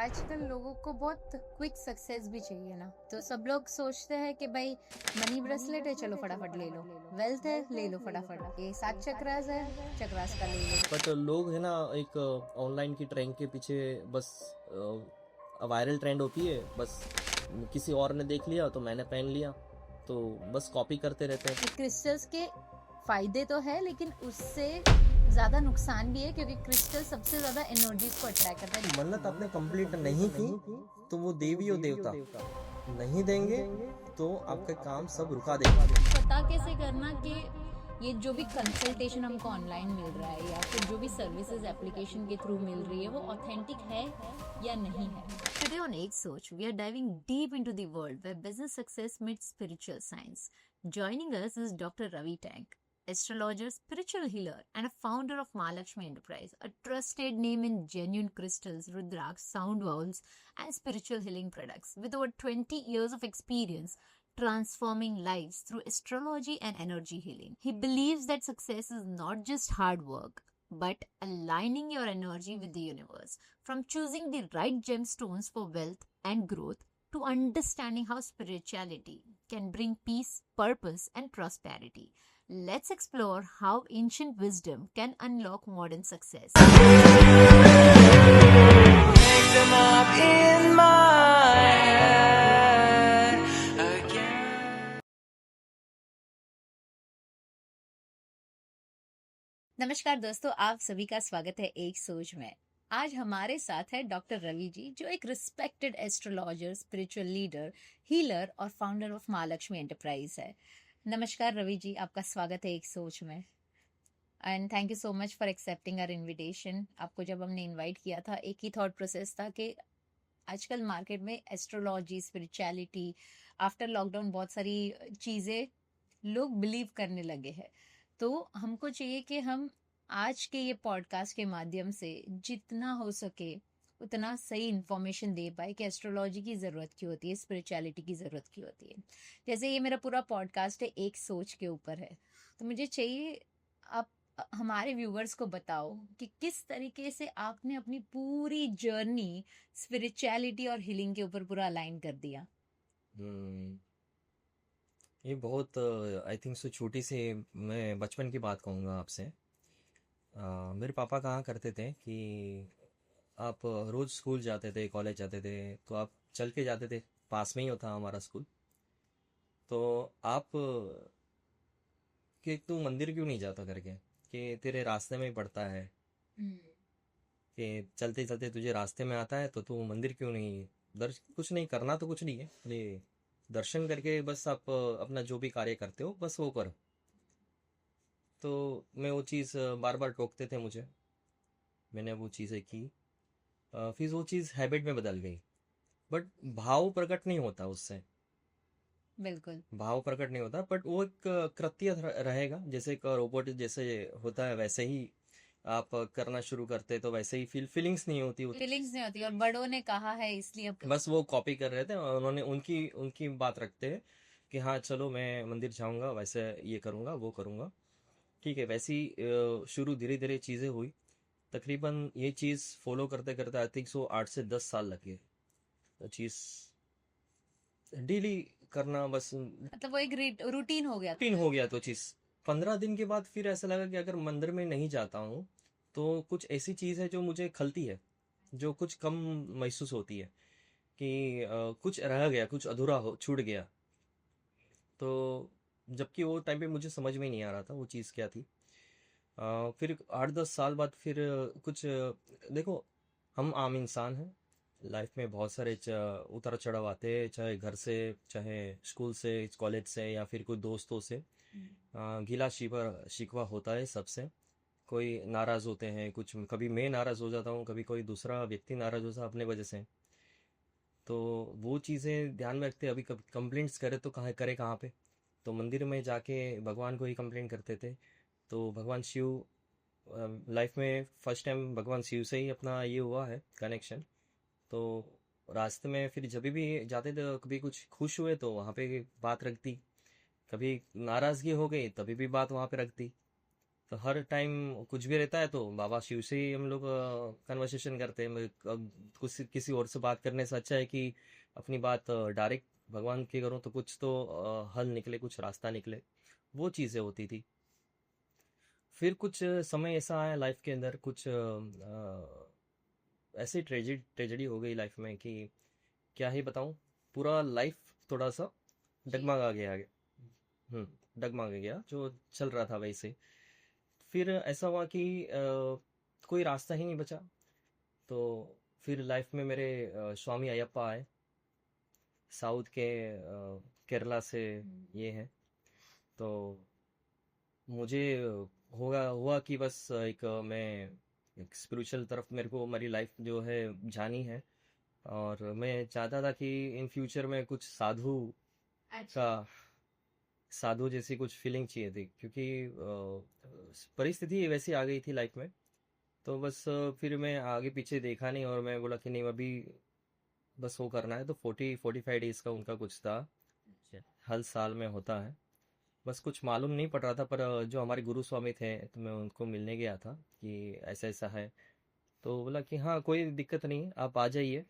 आजकल लोगों को बहुत क्विक सक्सेस भी चाहिए ना, तो सब लोग सोचते हैं कि भाई मनी ब्रेसलेट है, चलो फटाफट ले लो। वेल्थ है, ले लो फटाफट। ये 7 चक्रास है, चक्रास का ले लो। बट लोग है ना, एक ऑनलाइन की ट्रेंड के पीछे बस वायरल ट्रेंड होती है, बस किसी और ने देख लिया तो मैंने पहन लिया, तो बस कॉपी करते रहते हैं। क्रिस्टल्स के फायदे तो है, लेकिन उससे ज्यादा नुकसान भी है, क्योंकि क्रिस्टल सबसे ज्यादा एनर्जीज को अट्रैक्ट करता है। मन्नत आपने कंप्लीट नहीं की तो वो देवी और देवता नहीं देंगे, तो आपका काम सब रुका देंगे। पता कैसे करना कि ये जो भी कंसल्टेशन हमको ऑनलाइन मिल रहा है या फिर जो भी सर्विसेज एप्लीकेशन के थ्रू मिल रही है वो ऑथेंटिक है या नहीं है। Today on Ek Soch, we are diving deep into the world where business success meets spiritual science. Joining us is Dr. Ravi Tank, astrologer, spiritual healer, and a founder of Mahalakshmi Enterprise, a trusted name in genuine crystals, rudraksh, sound bowls, and spiritual healing products. With over 20 years of experience transforming lives through astrology and energy healing, he believes that success is not just hard work, but aligning your energy with the universe. From choosing the right gemstones for wealth and growth to understanding how spirituality can bring peace, purpose, and prosperity. Let's explore how ancient wisdom can unlock modern success. Make them up in my head again. नमस्कार दोस्तों, आप सभी का स्वागत है एक सोच में। आज हमारे साथ है डॉक्टर रवि जी, जो एक respected astrologer, spiritual leader, healer और फाउंडर ऑफ महालक्ष्मी एंटरप्राइज है। नमस्कार रवि जी, आपका स्वागत है एक सोच में। And thank you so much for accepting our invitation. आपको जब हमने इनवाइट किया था, एक ही थॉट प्रोसेस था कि आजकल मार्केट में एस्ट्रोलॉजी, स्पिरिचुअलिटी, आफ्टर लॉकडाउन बहुत सारी चीज़ें लोग बिलीव करने लगे हैं। तो हमको चाहिए कि हम आज के ये पॉडकास्ट के माध्यम से जितना हो सके उतना सही इन्फॉर्मेशन दे पाए कि एस्ट्रोलॉजी की ज़रूरत क्यों होती है, स्पिरिचुअलिटी की ज़रूरत क्यों होती है। जैसे ये मेरा पूरा पॉडकास्ट है एक सोच के ऊपर है, तो मुझे चाहिए आप हमारे व्यूवर्स को बताओ कि किस तरीके से आपने अपनी पूरी जर्नी स्पिरिचुअलिटी और हीलिंग के ऊपर पूरा अलाइन कर दिया। ये बहुत आई थिंक सो छोटी सी, मैं बचपन की बात कहूँगा आपसे। मेरे पापा कहा करते थे कि आप रोज़ स्कूल जाते थे, कॉलेज जाते थे, तो आप चल के जाते थे, पास में ही होता हमारा स्कूल। तो आप कि तू मंदिर क्यों नहीं जाता करके, कि तेरे रास्ते में ही पड़ता है, कि चलते चलते तुझे रास्ते में आता है, तो तू मंदिर क्यों नहीं कुछ नहीं करना, तो कुछ नहीं है, ये दर्शन करके बस आप अपना जो भी कार्य करते हो बस वो करो। तो मैं वो चीज़ बार बार टोकते थे मुझे, मैंने वो चीज़ें की। फिर वो चीज़ हैबिट में बदल गई, बट भाव प्रकट नहीं होता उससे। बिल्कुल भाव प्रकट नहीं होता, बट वो एक कृत्य रहेगा, जैसे एक रोबोट जैसे होता है वैसे ही आप करना शुरू करते, तो वैसे ही फीलिंग्स नहीं होती फीलिंग्स नहीं होती, और बड़ों ने कहा है इसलिए अब बस वो कॉपी कर रहे थे, और उन्होंने उनकी उनकी बात रखते हैं कि हाँ चलो मैं मंदिर जाऊंगा, वैसे ये करूंगा वो करूंगा। ठीक है, वैसी शुरू धीरे धीरे चीज़ें हुई। तकरीबन ये चीज़ फॉलो करते करते आई थिंक सो 8 से 10 साल लगे। तो चीज़ डेली करना, बस मतलब वो एक रूटीन हो गया। रूटीन हो गया। तो चीज़ 15 दिन के बाद फिर ऐसा लगा कि अगर मंदिर में नहीं जाता हूँ तो कुछ ऐसी चीज़ है जो मुझे खलती है, जो कुछ कम महसूस होती है, कि कुछ रह गया, कुछ अधूरा हो छूट गया। तो जबकि वो टाइम पे मुझे समझ में नहीं आ रहा था वो चीज़ क्या थी। फिर 8-10 साल बाद फिर कुछ देखो, हम आम इंसान हैं, लाइफ में बहुत सारे उतार चढ़ाव आते हैं, चाहे घर से, चाहे स्कूल से, कॉलेज से, या फिर कोई दोस्तों से। गिला शिकवा शिकवा होता है सबसे। कोई नाराज़ होते हैं, कुछ कभी मैं नाराज़ हो जाता हूँ, कभी कोई दूसरा व्यक्ति नाराज़ होता है अपने वजह से। तो वो चीज़ें ध्यान में रखते, अभी कभी कंप्लेंट्स करे तो कहाँ करे, कहाँ पे। तो मंदिर में जाके भगवान को ही कंप्लेंट करते थे। तो भगवान शिव, लाइफ में फर्स्ट टाइम भगवान शिव से ही अपना ये हुआ है कनेक्शन। तो रास्ते में फिर जब भी जाते थे, कभी कुछ खुश हुए तो वहाँ पे बात रख दी, कभी नाराज़गी हो गई तभी भी बात वहाँ पे रख दी। तो हर टाइम कुछ भी रहता है तो बाबा शिव से ही हम लोग कन्वर्सेशन करते हैं। कुछ किसी और से बात करने से अच्छा है कि अपनी बात डायरेक्ट भगवान की करूँ तो कुछ तो हल निकले, कुछ रास्ता निकले। वो चीज़ें होती थी। फिर कुछ समय ऐसा आया लाइफ के अंदर, कुछ ऐसी ट्रेजेडी हो गई लाइफ में कि क्या ही बताऊं। पूरा लाइफ थोड़ा सा जी। डगमगा गया आगे। डगमगा गया जो चल रहा था वैसे। फिर ऐसा हुआ कि कोई रास्ता ही नहीं बचा। तो फिर लाइफ में मेरे स्वामी अयप्पा आए, साउथ के केरला से ये है। तो मुझे होगा हुआ कि बस मैं एक स्पिरिचुअल तरफ मेरे को मेरी लाइफ जो है जानी है। और मैं चाहता था कि इन फ्यूचर में कुछ साधु अच्छा। का साधु जैसी कुछ फीलिंग चाहिए थी, क्योंकि परिस्थिति वैसी आ गई थी लाइफ में। तो बस फिर मैं आगे पीछे देखा नहीं और मैं बोला कि नहीं अभी बस वो करना है। तो 40-45 डेज का उनका कुछ था, हर साल में होता है। बस कुछ मालूम नहीं पड़ रहा था, पर जो हमारे गुरु स्वामी थे तो मैं उनको मिलने गया था कि ऐसा ऐसा है। तो बोला कि हाँ कोई दिक्कत नहीं, आप आ जाइए।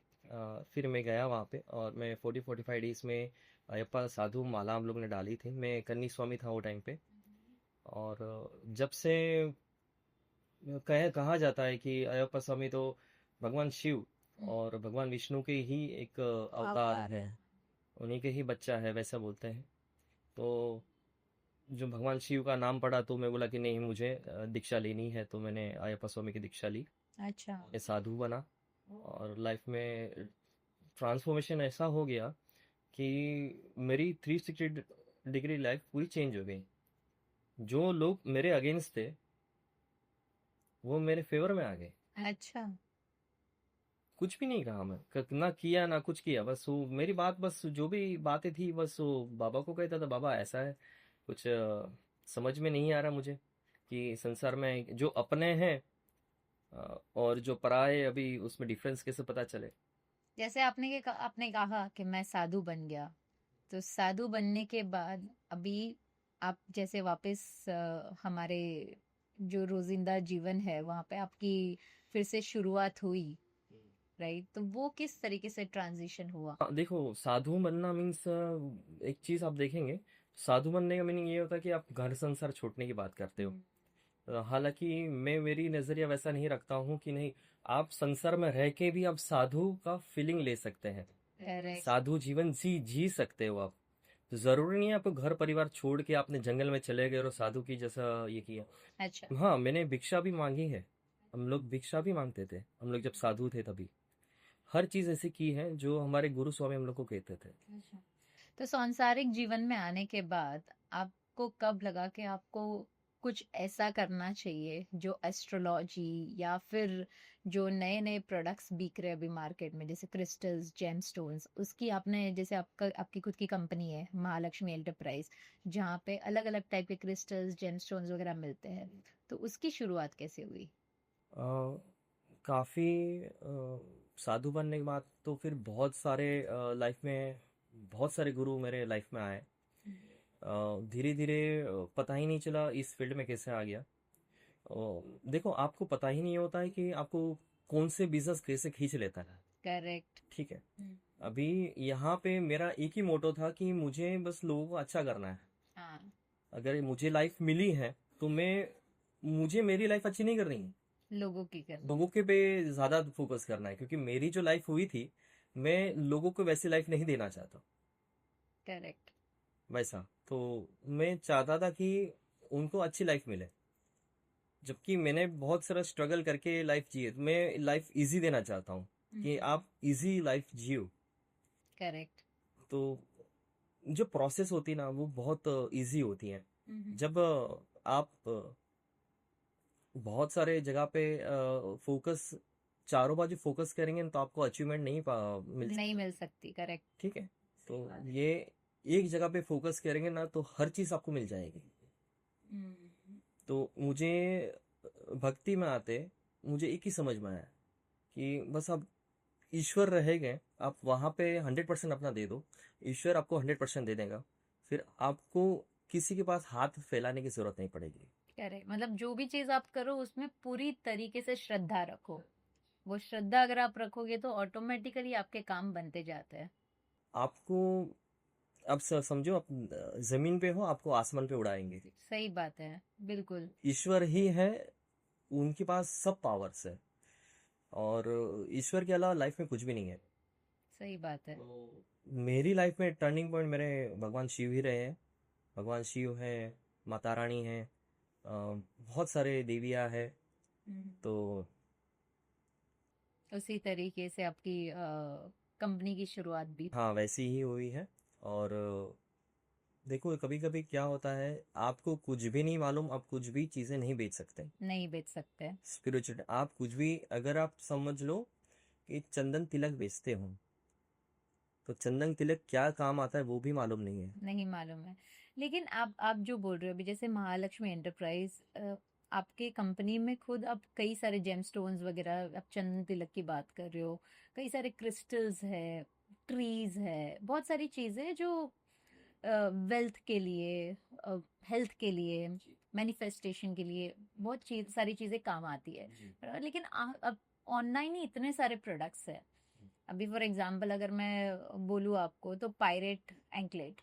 फिर मैं गया वहाँ पे और मैं 40-45 डेज में अयप्पा साधु माला हम लोग ने डाली थी। मैं कन्नी स्वामी था वो टाइम पे। और जब से कहा जाता है कि अयप्पा स्वामी तो भगवान शिव और भगवान विष्णु के ही एक अवतार अवतार है, है। उन्हीं के ही बच्चा है वैसा बोलते हैं। तो जो भगवान शिव का नाम पड़ा तो मैं बोला कि नहीं मुझे दीक्षा लेनी है। तो मैंने अयप्पा स्वामी की दीक्षा ली, अच्छा। मैं साधु बना। और लाइफ में ट्रांसफॉर्मेशन ऐसा हो गया कि मेरी 360 डिग्री लाइफ पूरी चेंज हो गई। जो लोग मेरे अगेंस्ट थे वो मेरे फेवर में आ गए। अच्छा। कुछ भी नहीं कहा मैं, ना किया ना कुछ किया, बस वो मेरी बात, बस जो भी बातें थी बस वो बाबा को कहता था, बाबा ऐसा है कुछ समझ में नहीं आ रहा मुझे कि संसार में जो अपने हैं और जो पराये, अभी उसमें डिफरेंस कैसे पता चले। जैसे आपने कहा कि मैं साधु बन गया, तो साधु बनने के बाद अभी आप जैसे वापस हमारे जो रोजिंदा जीवन है वहां पे आपकी फिर से शुरुआत हुई, राइट? तो वो किस तरीके से ट्रांजिशन हुआ? हाँ, देखो साधु बनना मीन्स एक चीज आप देखेंगे, साधु बनने का मीनिंग ये होता है कि आप घर संसार छोड़ने की बात करते हो। हालांकि मैं मेरी नजरिया वैसा नहीं रखता हूँ कि नहीं, आप संसार में रह के भी आप साधु का फीलिंग ले सकते हैं, करेक्ट। साधु जीवन जी जी सकते हो आप। तो जरूरी नहीं है आपको घर परिवार छोड़ के आपने जंगल में चले गए और साधु की जैसा ये किया। अच्छा। हाँ, मैंने भिक्षा भी मांगी है, हम लोग भिक्षा भी मांगते थे हम लोग जब साधु थे तभी। हर चीज ऐसी की है जो हमारे गुरु स्वामी हम लोग को कहते थे। तो सांसारिक जीवन में आने के बाद आपको कब लगा कि आपको कुछ ऐसा करना चाहिए जो एस्ट्रोलॉजी या फिर जो नए नए प्रोडक्ट्स बिक रहे हैं अभी मार्केट में, जैसे क्रिस्टल्स, जेमस्टोन्स, उसकी आपने, जैसे आपकी खुद की कंपनी है महालक्ष्मी एंटरप्राइज, जहाँ पे अलग अलग टाइप के क्रिस्टल्स, जेमस्टोन्स वगैरह मिलते हैं, तो उसकी शुरुआत कैसे हुई? अ, काफी साधु बनने के बाद तो फिर बहुत सारे लाइफ में बहुत सारे गुरु मेरे लाइफ में आए। धीरे धीरे पता ही नहीं चला इस फील्ड में कैसे आ गया। देखो आपको पता ही नहीं होता है कि आपको कौन से बिजनेस कैसे खींच लेता है। करेक्ट। ठीक है, अभी यहाँ पे मेरा एक ही मोटो था कि मुझे बस लोगों को अच्छा करना है। हाँ। अगर मुझे लाइफ मिली है तो मुझे मेरी लाइफ अच्छी नहीं करनी है, लोगों की करनी। लोगों के पे ज्यादा फोकस करना है, क्योंकि मेरी जो लाइफ हुई थी मैं लोगों को वैसी लाइफ नहीं देना चाहता करेक्ट। वैसा। तो मैं चाहता था कि उनको अच्छी लाइफ मिले, जबकि मैंने बहुत सारा स्ट्रगल करके लाइफ जी है। तो मैं लाइफ इजी देना चाहता हूँ कि आप इजी लाइफ जियो। करेक्ट। तो जो प्रोसेस होती है ना वो बहुत इजी होती है। जब आप बहुत सारे जगह पे फोकस, चारों बाजू फोकस करेंगे तो आपको अचीवमेंट मिल नहीं मिल सकती। करेक्ट। ठीक है, तो ये एक जगह पे फोकस करेंगे ना तो हर चीज आपको मिल जाएगी। तो मुझे भक्ति में आते मुझे एक ही समझ में आया कि बस आप ईश्वर रहेंगे, आप वहां पे 100% अपना दे दो, ईश्वर आपको 100% दे देगा। फिर आपको किसी के पास हाथ फैलाने की जरूरत नहीं पड़ेगी। करेक्ट, मतलब जो भी चीज आप करो उसमें पूरी तरीके से श्रद्धा रखो। वो श्रद्धा अगर आप रखोगे तो ऑटोमेटिकली आपके काम बनते जाते हैं। आपको अब समझो, आप जमीन पे हो, आपको आसमान पे उड़ाएंगे। सही बात है, बिल्कुल। ईश्वर ही है, उनके पास सब पावर्स है, और ईश्वर के अलावा लाइफ में कुछ भी नहीं है। सही बात है। तो मेरी लाइफ में टर्निंग पॉइंट मेरे भगवान शिव ही रहे हैं। भगवान शिव है, माता रानी है, बहुत सारे देवियाँ है। तो उसी तरीके से आपकी कंपनी की शुरुआत भी। हाँ, वैसी ही हुई है। और देखो, कभी कभी क्या होता है, आपको कुछ भी नहीं मालूम, आप कुछ भी चीज़ें नहीं बेच सकते। नहीं बेच सकते। स्पिरिचुअल आप कुछ भी, अगर आप समझ लो कि चंदन तिलक बेचते हो, तो चंदन तिलक क्या काम आता है वो भी मालूम नहीं है। नहीं मालूम है। लेकिन आप जो बोल रहे हो अभी, जैसे महालक्ष्मी एंटरप्राइज, आपके कंपनी में खुद आप कई सारे जेम स्टोन्स वगैरह, आप चंदन तिलक की बात कर रहे हो, कई सारे क्रिस्टल्स है, ट्रीज है, बहुत सारी चीजें जो वेल्थ के लिए, हेल्थ के लिए, मैनिफेस्टेशन के लिए बहुत सारी चीजें काम आती है। जी। लेकिन अब ऑनलाइन ही इतने सारे प्रोडक्ट्स है। अभी फॉर एग्जांपल अगर मैं बोलूँ आपको, तो पायरेट एंकलेट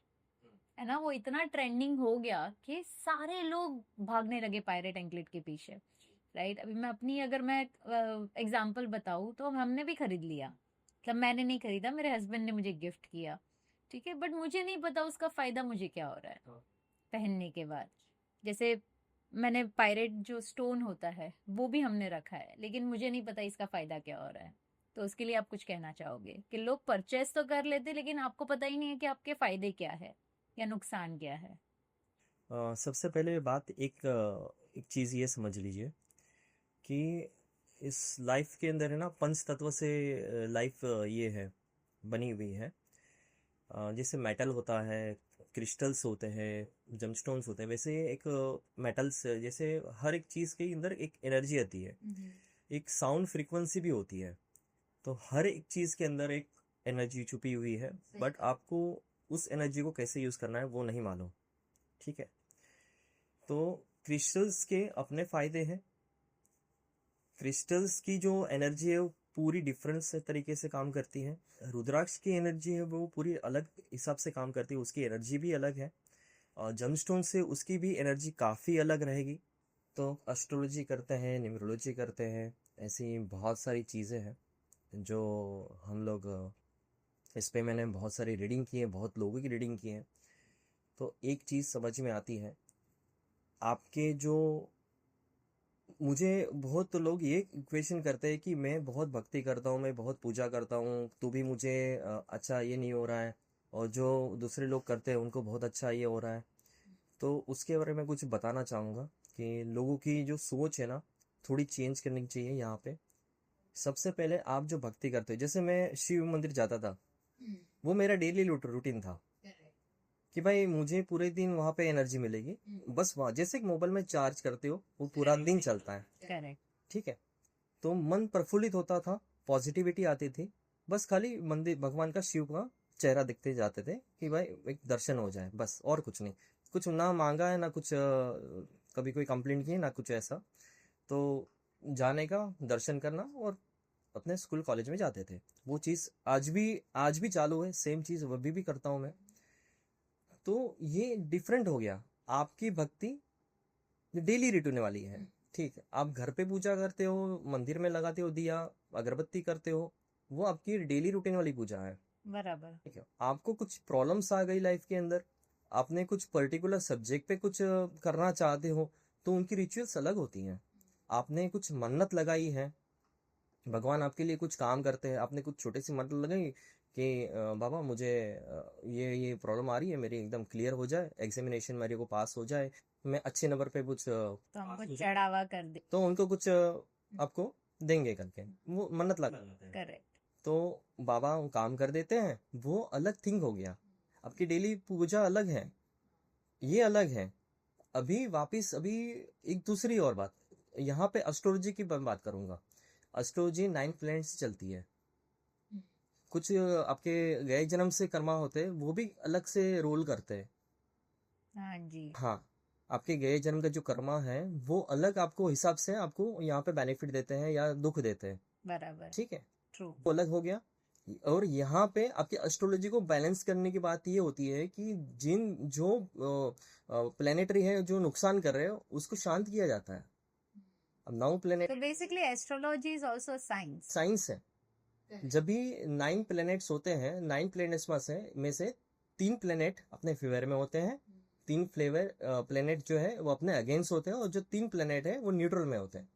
है ना, वो इतना ट्रेंडिंग हो गया कि सारे लोग भागने लगे पायरेट एंकलेट के पीछे। राइट, अभी मैं अपनी अगर मैं एग्जांपल बताऊँ तो हमने भी खरीद लिया। मतलब मैंने नहीं खरीदा, मेरे हस्बैंड ने मुझे गिफ्ट किया। ठीक है, बट मुझे नहीं पता उसका फायदा मुझे क्या हो रहा है हाँ। पहनने के बाद। जैसे मैंने पायरेट जो स्टोन होता है वो भी हमने रखा है, लेकिन मुझे नहीं पता इसका फायदा क्या हो रहा है। तो उसके लिए आप कुछ कहना चाहोगे कि लोग परचेस तो कर लेते लेकिन आपको पता ही नहीं है कि आपके फायदे क्या है या नुकसान क्या है। सबसे पहले बात, एक चीज़ ये समझ लीजिए कि इस लाइफ के अंदर है ना, पंच तत्व से लाइफ ये है, बनी हुई है। जैसे मेटल होता है, क्रिस्टल्स होते हैं, जमस्टोन्स होते हैं, वैसे एक मेटल्स, जैसे हर एक चीज़ के अंदर एक एनर्जी आती है, एक साउंड फ्रीक्वेंसी भी होती है। तो हर एक चीज़ के अंदर एक एनर्जी छुपी हुई है, बट आपको उस एनर्जी को कैसे यूज़ करना है वो नहीं मालूम। ठीक है, तो क्रिस्टल्स के अपने फायदे हैं। क्रिस्टल्स की जो एनर्जी है वो पूरी डिफरेंट से तरीके से काम करती है। रुद्राक्ष की एनर्जी है वो पूरी अलग हिसाब से काम करती है, उसकी एनर्जी भी अलग है। और जमस्टोन से उसकी भी एनर्जी काफ़ी अलग रहेगी। तो एस्ट्रोलॉजी करते हैं, न्यूमरोलॉजी करते हैं, ऐसी बहुत सारी चीज़ें हैं जो हम लोग, इस पे मैंने बहुत सारी रीडिंग की है, बहुत लोगों की रीडिंग की है। तो एक चीज़ समझ में आती है, आपके जो, मुझे बहुत लोग ये क्वेश्चन करते हैं कि मैं बहुत भक्ति करता हूँ, मैं बहुत पूजा करता हूँ, तो भी मुझे अच्छा ये नहीं हो रहा है, और जो दूसरे लोग करते हैं उनको बहुत अच्छा ये हो रहा है। तो उसके बारे में कुछ बताना चाहूँगा कि लोगों की जो सोच है ना, थोड़ी चेंज करनी चाहिए यहाँ पे। सबसे पहले आप जो भक्ति करते हो, जैसे मैं शिव मंदिर जाता था, वो मेरा डेली रूटीन था कि भाई मुझे पूरे दिन वहाँ पे एनर्जी मिलेगी। बस वहाँ जैसे मोबाइल में चार्ज करते हो, वो पूरा दिन चलता है। करेक्ट। ठीक है, तो मन प्रफुल्लित होता था, पॉजिटिविटी आती थी। बस खाली मंदिर, भगवान का, शिव का चेहरा दिखते जाते थे कि भाई एक दर्शन हो जाए, बस, और कुछ नहीं। कुछ ना मांगा है ना कुछ, कभी कोई कंप्लेंट की है ना कुछ ऐसा। तो जाने का, दर्शन करना, और अपने स्कूल कॉलेज में जाते थे। वो चीज़ आज भी चालू है, सेम चीज़ अभी भी करता हूँ मैं। तो ये डिफरेंट हो गया। आपकी भक्ति डेली रिटर्न वाली है। ठीक है, आप घर पे पूजा करते हो, मंदिर में लगाते हो दिया, अगरबत्ती करते हो, वो आपकी डेली रूटीन वाली पूजा है। बराबर। ठीक है, आपको कुछ प्रॉब्लम्स आ गई लाइफ के अंदर, आपने कुछ पर्टिकुलर सब्जेक्ट पे कुछ करना चाहते हो, तो उनकी रिचुअल्स अलग होती हैं। आपने कुछ मन्नत लगाई है, भगवान आपके लिए कुछ काम करते हैं, आपने कुछ छोटी सी मन्नत लगाई कि बाबा मुझे ये प्रॉब्लम आ रही है, मेरी एकदम क्लियर हो जाए, एग्जामिनेशन मेरे को पास हो जाए, मैं अच्छे नंबर पे कुछ तो हमको चढ़ावा कर दे। तो उनको कुछ आपको देंगे करके वो मन्नत लगा लेते हैं। करेक्ट। तो बाबा वो काम कर देते हैं, वो अलग थिंग हो गया। आपकी डेली पूजा अलग है, ये अलग है। अभी एक दूसरी और बात, यहाँ पे एस्ट्रोलॉजी की बात करूंगा। एस्ट्रोलॉजी 9 प्लैनेट से चलती है। कुछ आपके गए जन्म से कर्मा होते हैं, वो भी अलग से रोल करते हैं। हाँ जी। हाँ, आपके गए जन्म का जो कर्मा है वो अलग आपको हिसाब से आपको यहाँ पे बेनिफिट देते हैं या दुख देते हैं, बराबर। ठीक है, ट्रू। वो अलग हो गया। और यहाँ पे आपकी एस्ट्रोलॉजी को बैलेंस करने की बात ये होती है कि जिन जो प्लेनेटरी है जो नुकसान कर रहे हैं उसको शांत किया जाता है। अब 9 प्लेनेट तो basically astrology is also science. Science है। जब भी 9 प्लेनेट्स होते हैं, 9 प्लेनेट्स में से 3 प्लेनेट अपने फेवर में होते हैं, 3 प्लेनेट जो है वो अपने अगेंस्ट होते हैं, और जो 3 प्लेनेट है वो न्यूट्रल में होते हैं।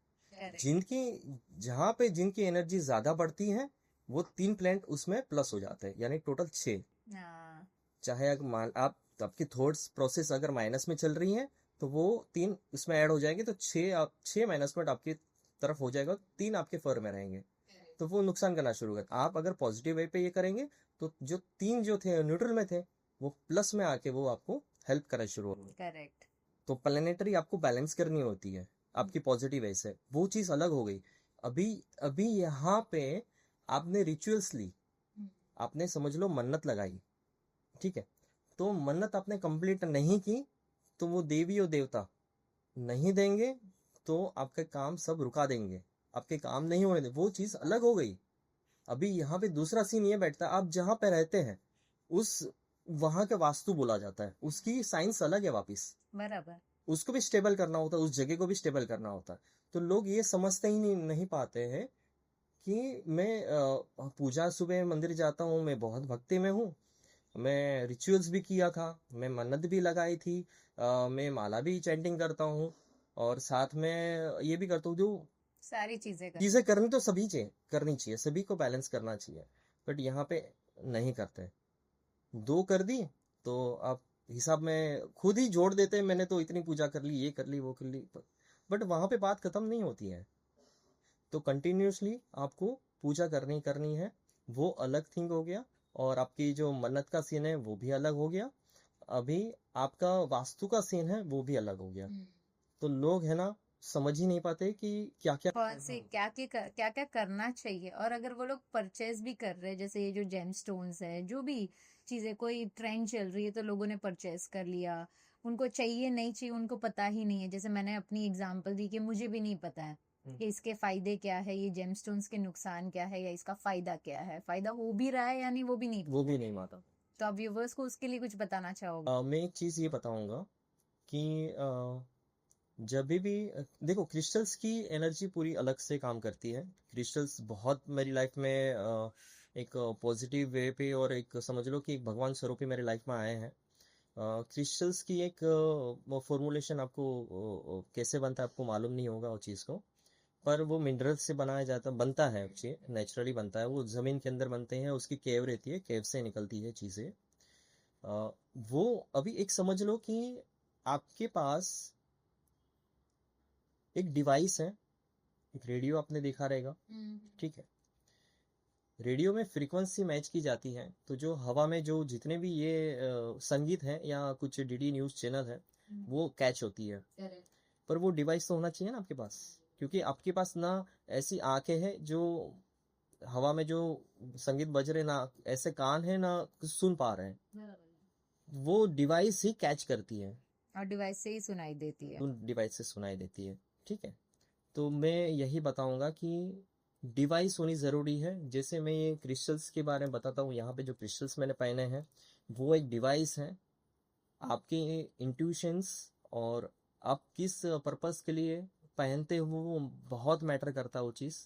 जहाँ पे जिनकी एनर्जी ज्यादा बढ़ती है वो 3 प्लेनेट उसमें प्लस हो जाते हैं, यानी टोटल 6। हाँ, चाहे अगर आप आपकी थॉट्स प्रोसेस अगर माइनस में चल रही है तो वो 3 उसमें ऐड हो जाएंगे, तो 6 माइनस पॉइंट आपकी तरफ हो जाएगा, 3 आपके फेवर में रहेंगे, तो वो नुकसान करना शुरू कर। आप अगर पॉजिटिव वे पे ये करेंगे तो जो 3 जो थे न्यूट्रल में थे वो प्लस में आके वो आपको हेल्प करना शुरू होगा। करेक्ट। तो प्लेनेटरी आपको बैलेंस करनी होती है आपकी पॉजिटिव वे से, वो चीज अलग हो गई। अभी अभी यहाँ पे आपने रिचुअल्स ली, आपने समझ लो मन्नत लगाई, ठीक है, तो मन्नत आपने कंप्लीट नहीं की तो वो देवी और देवता नहीं देंगे, तो आपका काम सब रुका देंगे, आपके काम नहीं होने दे, वो चीज अलग हो गई। अभी यहाँ पे दूसरा सीन ये बैठता है, आप जहाँ पे रहते हैं उस वहां का वास्तु बोला जाता है, उसकी साइंस अलग है वापिस, बराबर। उसको भी स्टेबल करना होता है, उस जगह को भी स्टेबल करना होता है। तो लोग ये समझते ही नहीं पाते हैं कि मैं पूजा सुबह मंदिर जाता हूँ, मैं बहुत भक्ति में हूँ, मैं रिचुअल्स भी किया था, मैं मन्नत भी लगाई थी, मैं माला भी चैंटिंग करता हूँ, और साथ में ये भी करता हूँ, जो सारी चीजें चीजें करनी तो सभी करनी चाहिए, सभी को बैलेंस करना चाहिए, बट यहाँ पे नहीं करते। 2 कर दी तो आप हिसाब में खुद ही जोड़ देते हैं, मैंने तो इतनी पूजा कर ली, ये कर ली, वो कर ली, बट वहां पे बात खत्म नहीं होती है। तो कंटिन्यूसली आपको पूजा करनी है, वो अलग थिंग हो गया, और आपकी जो मन्नत का सीन है वो भी अलग हो गया। अभी आपका वास्तु का सीन है वो भी अलग हो गया। तो लोग है ना समझ ही नहीं पाते कि क्या क्या कौन से क्या क्या करना चाहिए। और अगर वो लोग परचेज भी कर रहे हैं, जैसे ये जो जेम स्टोन्स है, जो भी चीजें, कोई ट्रेंड चल रही है तो लोगों ने परचेज कर लिया, उनको चाहिए नहीं चाहिए उनको पता ही नहीं है। जैसे मैंने अपनी एग्जांपल दी कि मुझे भी नहीं पता है कि इसके फायदे क्या है, ये जेम स्टोन्स के नुकसान क्या है, या इसका फायदा क्या है, फायदा हो भी रहा है या नहीं वो भी नहीं। वो भी नहीं माता। तो आप व्यूवर्स को उसके लिए कुछ बताना चाहोगे? मैं एक चीज ये बताऊंगा कि जब भी देखो, क्रिस्टल्स की एनर्जी पूरी अलग से काम करती है। क्रिस्टल्स बहुत मेरी लाइफ में एक पॉजिटिव वे पे, और एक समझ लो कि एक भगवान स्वरूप ही मेरी लाइफ में आए हैं। क्रिस्टल्स की एक फॉर्मुलेशन आपको कैसे बनता है आपको मालूम नहीं होगा वो चीज़ को, पर वो मिनरल से बनता है, नेचुरली बनता है, वो जमीन के अंदर बनते हैं, उसकी केव रहती है, केव से निकलती है चीज़ें। वो अभी एक समझ लो कि आपके पास एक डिवाइस है, एक रेडियो आपने देखा रहेगा, ठीक है, रेडियो में फ्रीक्वेंसी मैच की जाती है, तो जो हवा में जो जितने भी ये संगीत है या कुछ डीडी न्यूज चैनल है वो कैच होती है। पर वो डिवाइस तो होना चाहिए ना आपके पास, क्योंकि आपके पास ना ऐसी आंखें हैं जो हवा में जो संगीत बज रहे, ना ऐसे कान है ना कुछ सुन पा रहे हैं, वो डिवाइस ही कैच करती है और डिवाइस से ही सुनाई देती है। उन डिवाइस से सुनाई देती है, ठीक है। तो मैं यही बताऊंगा कि डिवाइस होनी ज़रूरी है। जैसे मैं ये क्रिस्टल्स के बारे में बताता हूँ, यहाँ पे जो क्रिस्टल्स मैंने पहने हैं वो एक डिवाइस है, आपके इंट्यूशंस और आप किस पर्पस के लिए पहनते हो वो बहुत मैटर करता है वो चीज़।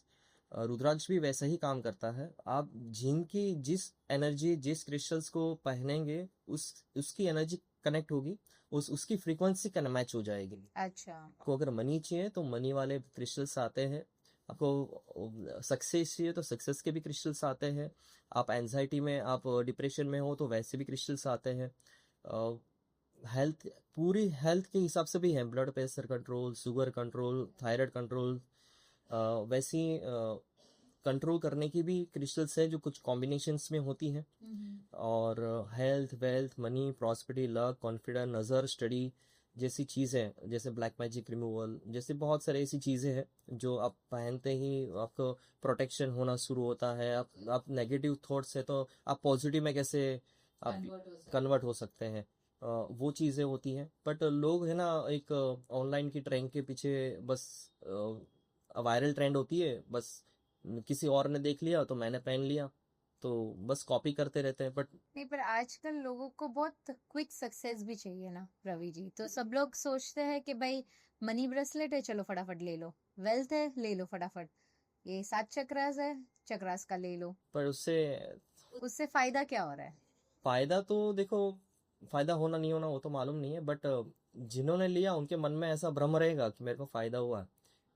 रुद्राक्ष भी वैसा ही काम करता है, आप जिनकी जिस एनर्जी जिस क्रिस्टल्स को पहनेंगे उसकी एनर्जी कनेक्ट होगी, उसकी फ्रीक्वेंसी का मैच हो जाएगी। अच्छा। आपको अगर मनी चाहिए तो मनी वाले क्रिस्टल्स आते हैं, आपको सक्सेस चाहिए तो सक्सेस के भी क्रिस्टल्स आते हैं, आप एंजाइटी में आप डिप्रेशन में हो तो वैसे भी क्रिस्टल्स आते हैं। हेल्थ पूरी हेल्थ के हिसाब से भी है, blood pressure control, sugar control, thyroid control, वैसी कंट्रोल करने की भी क्रिस्टल्स है जो कुछ कॉम्बिनेशंस में होती हैं। और health, wealth, money, prosperity, luck, confidence, नज़र, स्टडी जैसी चीज़ें, जैसे ब्लैक मैजिक रिमूवल, जैसे बहुत सारी ऐसी चीज़ें हैं जो आप पहनते ही आपको प्रोटेक्शन होना शुरू होता है। आप नेगेटिव थॉट्स है तो आप पॉजिटिव में कैसे आप कन्वर्ट हो सकते हैं। वो चीज़ें होती हैं। बट लोग है ना, एक ऑनलाइन की ट्रेंड के पीछे बस वायरल ट्रेंड होती है, बस किसी और ने देख लिया तो मैंने पहन लिया, तो बस कॉपी करते रहते हैं। बट नहीं, पर आजकल लोगों को बहुत क्विक सक्सेस भी चाहिए ना रवि जी, तो सब लोग सोचते हैं कि भाई मनी ब्रेसलेट है, चलो फटाफट ले लो, वेल्थ है ले लो फटाफट, ये 7 चक्रास है, चक्रास का ले लो, पर उससे उससे फायदा क्या हो रहा है? फायदा तो देखो, फायदा होना नहीं होना वो तो मालूम नहीं है, बट जिन्होंने लिया उनके मन में ऐसा भ्रम रहेगा कि मेरे को फायदा हुआ।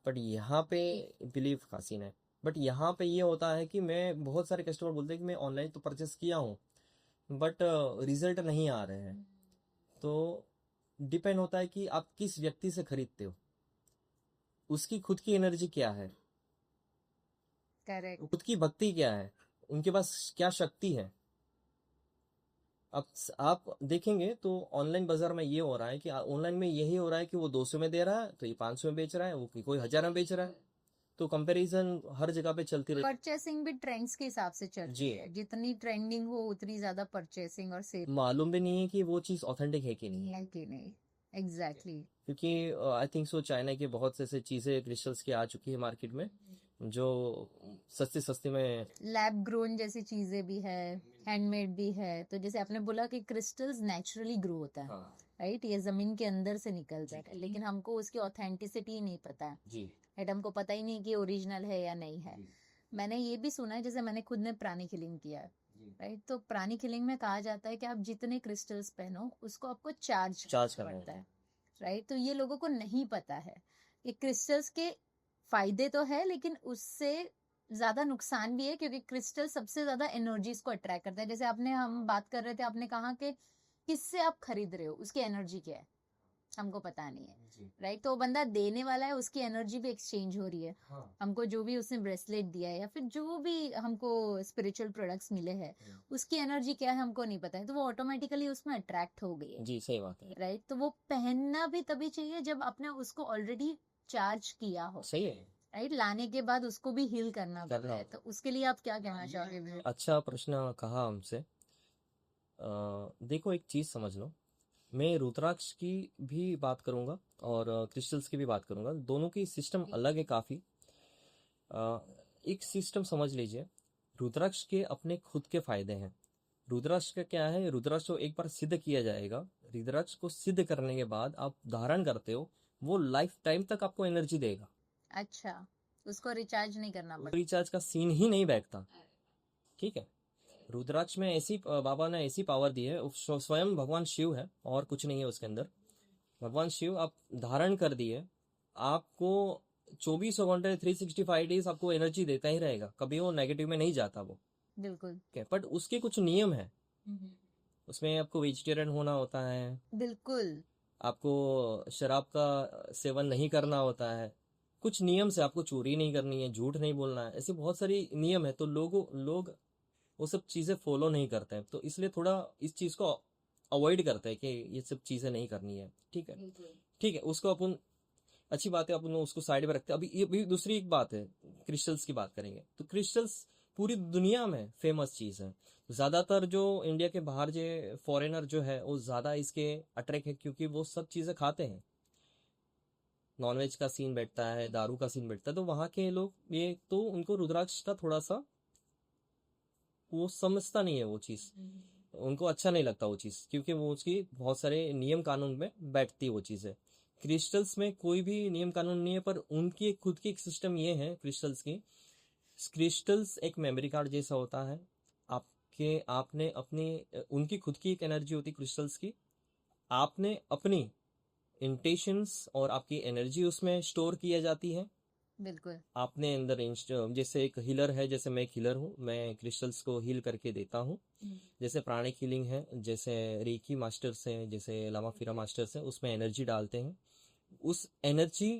बट यहाँ पे बिलीव का सीन है। बट यहाँ पे ये होता है कि मैं, बहुत सारे कस्टमर बोलते हैं कि मैं ऑनलाइन तो परचेस किया हूँ बट रिजल्ट नहीं आ रहे हैं। तो डिपेंड होता है कि आप किस व्यक्ति से खरीदते हो, उसकी खुद की एनर्जी क्या है, करेक्ट। खुद की भक्ति क्या है, उनके पास क्या शक्ति है। अब आप देखेंगे तो ऑनलाइन बाजार में ये हो रहा है कि ऑनलाइन में यही हो रहा है कि वो 200 में दे रहा है तो ये 500 में बेच रहा है, वो कोई 1000 में बेच रहा है, तो कंपैरिजन हर जगह पे चलती रहती परचेसिंग भी ट्रेंड्स के हिसाब से चलती जी। है, जितनी ट्रेंडिंग हो उतनी ज्यादा परचेसिंग और सेल मालूम भी नहीं है कि वो चीज़ ऑथेंटिक है कि नहीं है, है कि नहीं। एग्जैक्टली। क्योंकि आई थिंक सो चाइना की बहुत से ऐसे चीज़ें क्रिस्टल्स की आ चुकी है मार्केट में, जो सस्ती सस्ती में। लैब ग्रोन जैसी चीजें भी है, हैंडमेड भी है। तो जैसे आपने बोला कि क्रिस्टल्स नेचुरली ग्रो होता है, हाँ राइट, ये जमीन के अंदर से निकलता है, लेकिन हमको उसकी ऑथेंटिसिटी नहीं पता है, जी राइट, हमको पता ही नहीं कि ओरिजिनल है या नहीं है। मैंने ये भी सुना है, जैसे मैंने खुद ने प्राणी किलिंग किया है, राइट, तो प्राणी किलिंग में कहा जाता है कि आप जितने क्रिस्टल्स पहनो उसको आपको चार्ज चार्ज करना पड़ता है, राइट। तो ये लोगों को नहीं पता है कि क्रिस्टल्स के फायदे तो है, लेकिन उससे ज्यादा नुकसान भी है, क्योंकि क्रिस्टल सबसे ज्यादा एनर्जीज को अट्रैक्ट करता है। जैसे आपने, हम बात कर रहे थे, आपने कहा कि किससे आप खरीद रहे हो, उसकी एनर्जी क्या है हमको पता नहीं है, राइट। तो वो बंदा देने वाला है, उसकी एनर्जी भी एक्सचेंज हो रही है। हमको जो भी उसने ब्रेसलेट दिया है या फिर जो भी हमको स्पिरिचुअल प्रोडक्ट्स मिले हैं, उसकी एनर्जी क्या है हमको नहीं पता है, तो वो ऑटोमेटिकली उसमें अट्रैक्ट हो गई है, जी सही बात है, राइट। तो वो पहनना भी तभी चाहिए जब आपने उसको ऑलरेडी चार्ज किया हो, सही है। राइट। लाने के बाद उसको भी हील करना पड़ता है, होता तो उसके लिए आप क्या कहना चाहोगे? अच्छा प्रश्न कहा हमसे। देखो एक चीज़ समझ लो, मैं रुद्राक्ष की भी बात करूंगा और क्रिस्टल्स की भी बात करूंगा, दोनों की सिस्टम अलग है काफ़ी। एक सिस्टम समझ लीजिए, रुद्राक्ष के अपने खुद के फायदे हैं। रुद्राक्ष का क्या है, रुद्राक्ष को एक बार सिद्ध किया जाएगा, रुद्राक्ष को सिद्ध करने के बाद आप धारण करते हो, वो लाइफ टाइम तक आपको एनर्जी देगा। अच्छा, उसको रिचार्ज नहीं करना पड़ता। रिचार्ज का सीन ही नहीं बैठता, ठीक है। रुद्राक्ष में ऐसी बाबा ने ऐसी पावर दी है, स्वयं भगवान शिव है और कुछ नहीं है उसके अंदर। भगवान शिव आप धारण कर दिए, आपको 24 घंटे 365 डेज आपको एनर्जी देता ही रहेगा, कभी वो नेगेटिव में नहीं जाता वो, बिल्कुल। ठीक है। बट उसके कुछ नियम है, उसमें आपको वेजिटेरियन होना होता है, बिल्कुल। आपको शराब का सेवन नहीं करना होता है, कुछ नियम से, आपको चोरी नहीं करनी है, झूठ नहीं बोलना है, ऐसे बहुत सारी नियम है। तो लोग वो सब चीज़ें फॉलो नहीं करते हैं, तो इसलिए थोड़ा इस चीज़ को अवॉइड करते हैं कि ये सब चीज़ें नहीं करनी है, ठीक है। ठीक है, उसको अपन, अच्छी बात है, अपन उसको साइड में रखते हैं। अभी ये भी दूसरी एक बात है, क्रिस्टल्स की बात करेंगे तो क्रिस्टल्स पूरी दुनिया में फेमस चीज़ है। ज़्यादातर जो इंडिया के बाहर जो फॉरेनर जो है वो ज़्यादा इसके अट्रैक्ट है, क्योंकि वो सब चीज़ें खाते हैं, नॉनवेज का सीन बैठता है, दारू का सीन बैठता है, तो वहाँ के लोग ये, तो उनको रुद्राक्ष का थोड़ा सा वो समझता नहीं है वो चीज़, उनको अच्छा नहीं लगता वो चीज़, क्योंकि वो उसकी बहुत सारे नियम कानून में बैठती है वो चीज़ है। क्रिस्टल्स में कोई भी नियम कानून नहीं है, पर उनकी एक खुद की एक सिस्टम ये है क्रिस्टल्स की। क्रिस्टल्स एक मेमोरी कार्ड जैसा होता है, आपने अपनी, उनकी खुद की एक एनर्जी होती है क्रिस्टल्स की, आपने अपनी इंटेंशंस और आपकी एनर्जी उसमें स्टोर किया जाती है। बिल्कुल। आपने अंदर जैसे एक हीलर है, जैसे मैं एक हीलर हूँ, मैं क्रिस्टल्स को हील करके देता हूँ। जैसे प्राणिक हीलिंग है, जैसे रेकी मास्टर्स हैं, जैसे लामा फिरा मास्टर्स हैं, उसमें एनर्जी डालते हैं, उस एनर्जी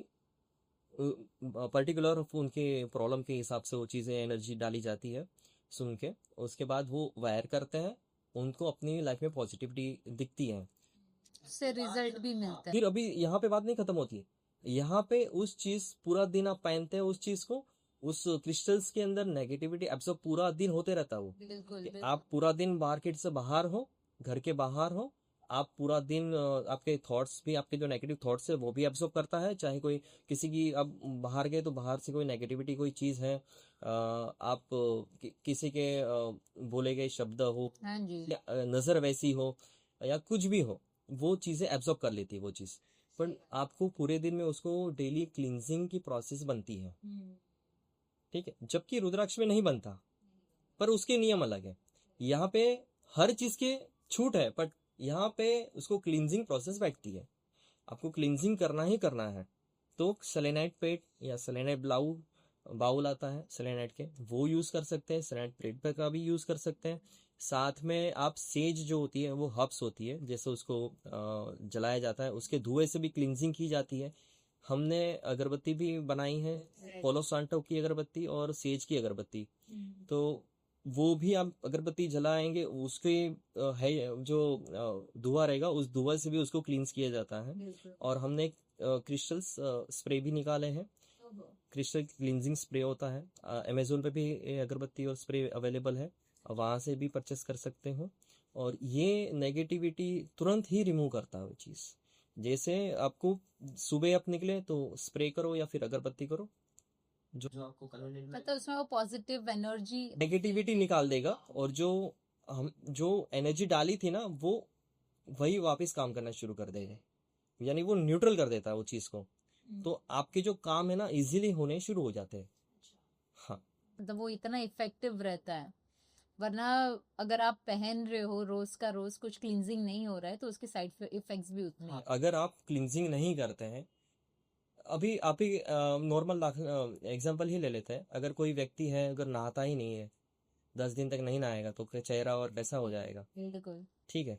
पर्टिकुलर उनके प्रॉब्लम के हिसाब से वो चीज़ें एनर्जी डाली जाती है, सुन के उसके बाद वो वायर करते हैं, उनको अपनी लाइफ में पॉजिटिविटी दिखती है, उससे रिजल्ट भी मिलता है। फिर अभी यहाँ पे बात नहीं खत्म होती है, यहाँ पे उस चीज पूरा दिन आप पहनते हैं उस चीज को, उस क्रिस्टल्स के अंदर नेगेटिविटी एब्जॉर्ब पूरा दिन होते रहता है वो, बिल्कुल। कि आप पूरा दिन मार्केट से बाहर हो, घर के बाहर हो, आप पूरा दिन आपके थॉट्स भी, आपके जो नेगेटिव थॉट्स है वो भी एब्जॉर्ब करता है। चाहे कोई किसी की, अब बाहर गए तो बाहर से कोई नेगेटिविटी कोई चीज़ है, आप किसी के बोले गए शब्द हो हाँ जी। या नज़र वैसी हो या कुछ भी हो, वो चीज़ें एब्जॉर्ब कर लेती है वो चीज़। पर आपको पूरे दिन में उसको डेली क्लींजिंग की प्रोसेस बनती है, ठीक है, जबकि रुद्राक्ष में नहीं बनता, पर उसके नियम अलग है। यहाँ पे हर चीज के छूट है, बट यहाँ पे उसको क्लींजिंग प्रोसेस बैठती है, आपको क्लींजिंग करना ही करना है। तो सेलेनाइट पेट या सेलेनाइट बाउल आता है सेलेनाइट के, वो यूज कर सकते हैं। सेलेनाइट पेट पे का भी यूज कर सकते हैं। साथ में आप सेज जो होती है वो हर्ब्स होती है, जैसे उसको जलाया जाता है, उसके धुएं से भी क्लींजिंग की जाती है। हमने अगरबत्ती भी बनाई है, पोलो सांटो की अगरबत्ती और सेज की अगरबत्ती। तो वो भी आप अगरबत्ती जलाएंगे, उसके है जो धुआं रहेगा, उस धुआं से भी उसको क्लींस किया जाता है। और हमने क्रिस्टल्स स्प्रे भी निकाले हैं, क्रिस्टल क्लींजिंग स्प्रे होता है। अमेजोन पे भी ये अगरबत्ती और स्प्रे अवेलेबल है, वहां से भी परचेस कर सकते हो। और ये नेगेटिविटी तुरंत ही रिमूव करता है वो चीज़। जैसे आपको सुबह आप निकले तो स्प्रे करो या फिर अगरबत्ती करो, जो आपको कन्वीनियंट मतलब उसमें वो पॉजिटिव एनर्जी नेगेटिविटी निकाल देगा। और हम जो एनर्जी डाली थी ना, वो वही वापस काम करना शुरू कर देगा, यानी वो न्यूट्रल कर देता है वो चीज को। तो आपके जो काम है ना इजीली होने शुरू हो जाते हैं। हाँ, मतलब वो इतना इफेक्टिव रहता है। वरना अगर आप पहन रहे हो रोज का रोज, कुछ क्लींजिंग नहीं हो रहा है, तो उसके साइड इफेक्ट्स भी उतने हैं। अगर आप क्लिनजिंग नहीं करते हैं, अभी आप ही नॉर्मल एग्जांपल ही ले लेते हैं। अगर कोई व्यक्ति है, अगर नहाता ही नहीं है, 10 दिन तक नहीं नहाएगा, तो चेहरा और वैसा हो जाएगा, बिल्कुल। ठीक है।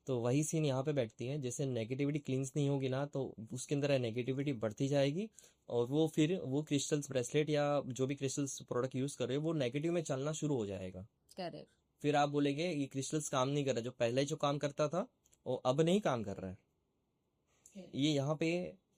तो वही सीन यहाँ पे बैठती है, जैसे नेगेटिविटी क्लींस नहीं होगी ना, तो उसके अंदर नेगेटिविटी बढ़ती जाएगी। और वो फिर वो क्रिस्टल्स ब्रेसलेट या जो भी क्रिस्टल्स प्रोडक्ट यूज कर रहे हो वो नेगेटिव में चलना शुरू हो जाएगा। करेक्ट। फिर आप बोलेंगे ये क्रिस्टल्स काम नहीं कर रहा, जो पहले जो काम करता था वो अब नहीं काम कर रहा है। ये यहाँ पे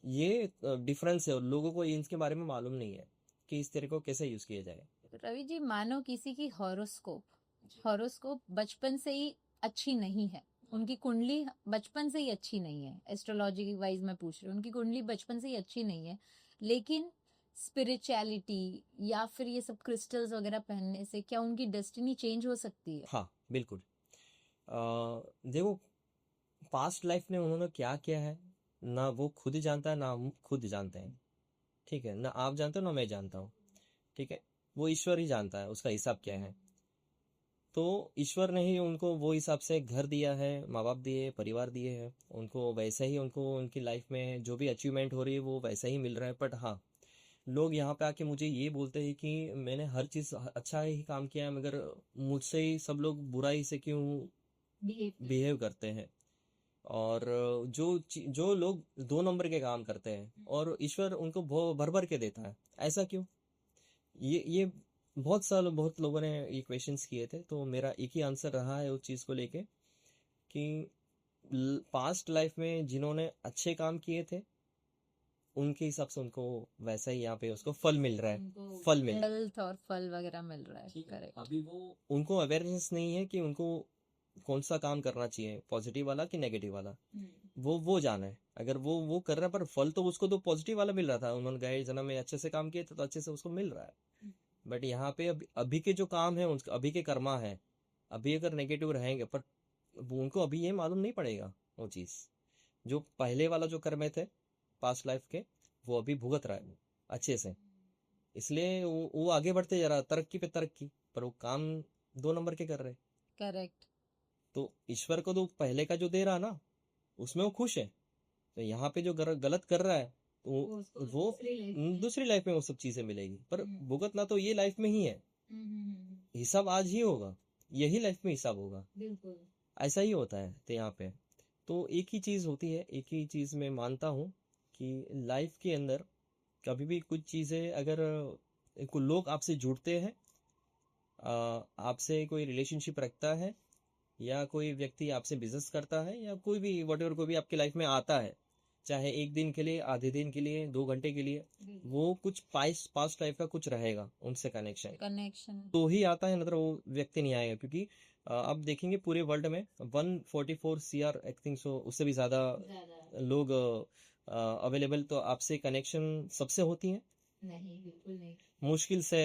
ये डिफरेंस है, और लोगों को इनके बारे में मालूम नहीं है कि इस तरह को कैसे यूज किया जाए। रवि जी, मानो किसी की हॉरोस्कोप बचपन से ही अच्छी नहीं है, उनकी कुंडली बचपन से ही अच्छी नहीं है, एस्ट्रोलॉजी वाइज मैं पूछ रही हूँ, उनकी कुंडली बचपन से ही अच्छी नहीं है, लेकिन स्पिरिचुअलिटी या फिर ये सब क्रिस्टल्स वगैरह पहनने से क्या उनकी डेस्टिनी चेंज हो सकती है? हाँ, बिल्कुल। देखो, पास्ट लाइफ में उन्होंने क्या किया है ना वो खुद ही जानता है, ना हम खुद जानते हैं, ठीक है। ना आप जानते हो ना मैं जानता हूँ, ठीक है। वो ईश्वर ही जानता है उसका हिसाब क्या है। तो ईश्वर ने ही उनको वो हिसाब से घर दिया है, माँ बाप दिए, परिवार दिए हैं उनको, वैसे ही उनको उनकी लाइफ में जो भी अचीवमेंट हो रही है वो वैसा ही मिल रहा है। बट हाँ, लोग यहाँ पे आके मुझे ये बोलते हैं कि मैंने हर चीज़ अच्छा ही काम किया है, मगर मुझसे ही सब लोग बुराई से क्यों बिहेव करते हैं। और जो लोग 2 नंबर के काम करते हैं और ईश्वर उनको भर भर के देता है, ऐसा क्यों? ये बहुत लोगों ने ये क्वेश्चंस किए थे, तो मेरा एक ही आंसर रहा है उस चीज़ को लेके कि पास्ट लाइफ में जिन्होंने अच्छे काम किए थे उनके हिसाब से उनको वैसा ही यहाँ पे उसको फल मिल रहा है, फल मिल रहा है। हेल्थ और फल वगैरह मिल रहा है। ठीक है। करेक्ट। अभी वो उनको अवेयरनेस नहीं है कि उनको कौन सा काम करना चाहिए, पॉजिटिव वाला कि नेगेटिव वाला, वो जाना है। अगर वो कर रहा है, पर फल तो उसको तो पॉजिटिव वाला मिल रहा था, उन्होंने गए जन्म में अच्छे से काम किए थे तो अच्छे से उसको मिल रहा है। बट यहाँ पे अभी के जो काम है उनका, अभी के कर्मा है, अभी अगर नेगेटिव रहेंगे, पर उनको अभी ये मालूम नहीं पड़ेगा वो चीज़। जो पहले वाला जो कर्म थे पास्ट लाइफ के, वो अभी भुगत रहा है अच्छे से, इसलिए वो आगे बढ़ते जा रहा है, तरक्की पे तरक्की, पर वो काम 2 नंबर के कर रहे। करेक्ट। तो ईश्वर को तो पहले का जो दे रहा ना उसमें वो खुश है। तो यहाँ पे जो गलत कर रहा है तो वो दूसरी लाइफ में वो सब चीजें मिलेगी, पर भुगतना तो ये लाइफ में ही है। हिसाब आज ही होगा, यही लाइफ में हिसाब होगा, बिल्कुल। ऐसा ही होता है। तो यहाँ पे तो एक ही चीज होती है, एक ही चीज मैं मानता हूँ कि लाइफ के अंदर कभी भी कुछ चीजें अगर लोग आपसे जुड़ते हैं, आपसे कोई रिलेशनशिप रखता है, या कोई व्यक्ति आपसे बिजनेस करता है, या कोई भी वॉटेवर कोई भी आपकी लाइफ में आता है, चाहे एक दिन के लिए, आधे दिन के लिए, 2 घंटे के लिए, वो कुछ पास्ट लाइफ का कुछ रहेगा उनसे कनेक्शन, कनेक्शन। तो ही आता है, मतलब वो व्यक्ति नहीं आएगा। क्योंकि आप देखेंगे पूरे वर्ल्ड में 144 CR आई थिंक सो, उससे भी ज्यादा लोग अवेलेबल, तो आपसे कनेक्शन सबसे होती है? नहीं, बिल्कुल नहीं। मुश्किल से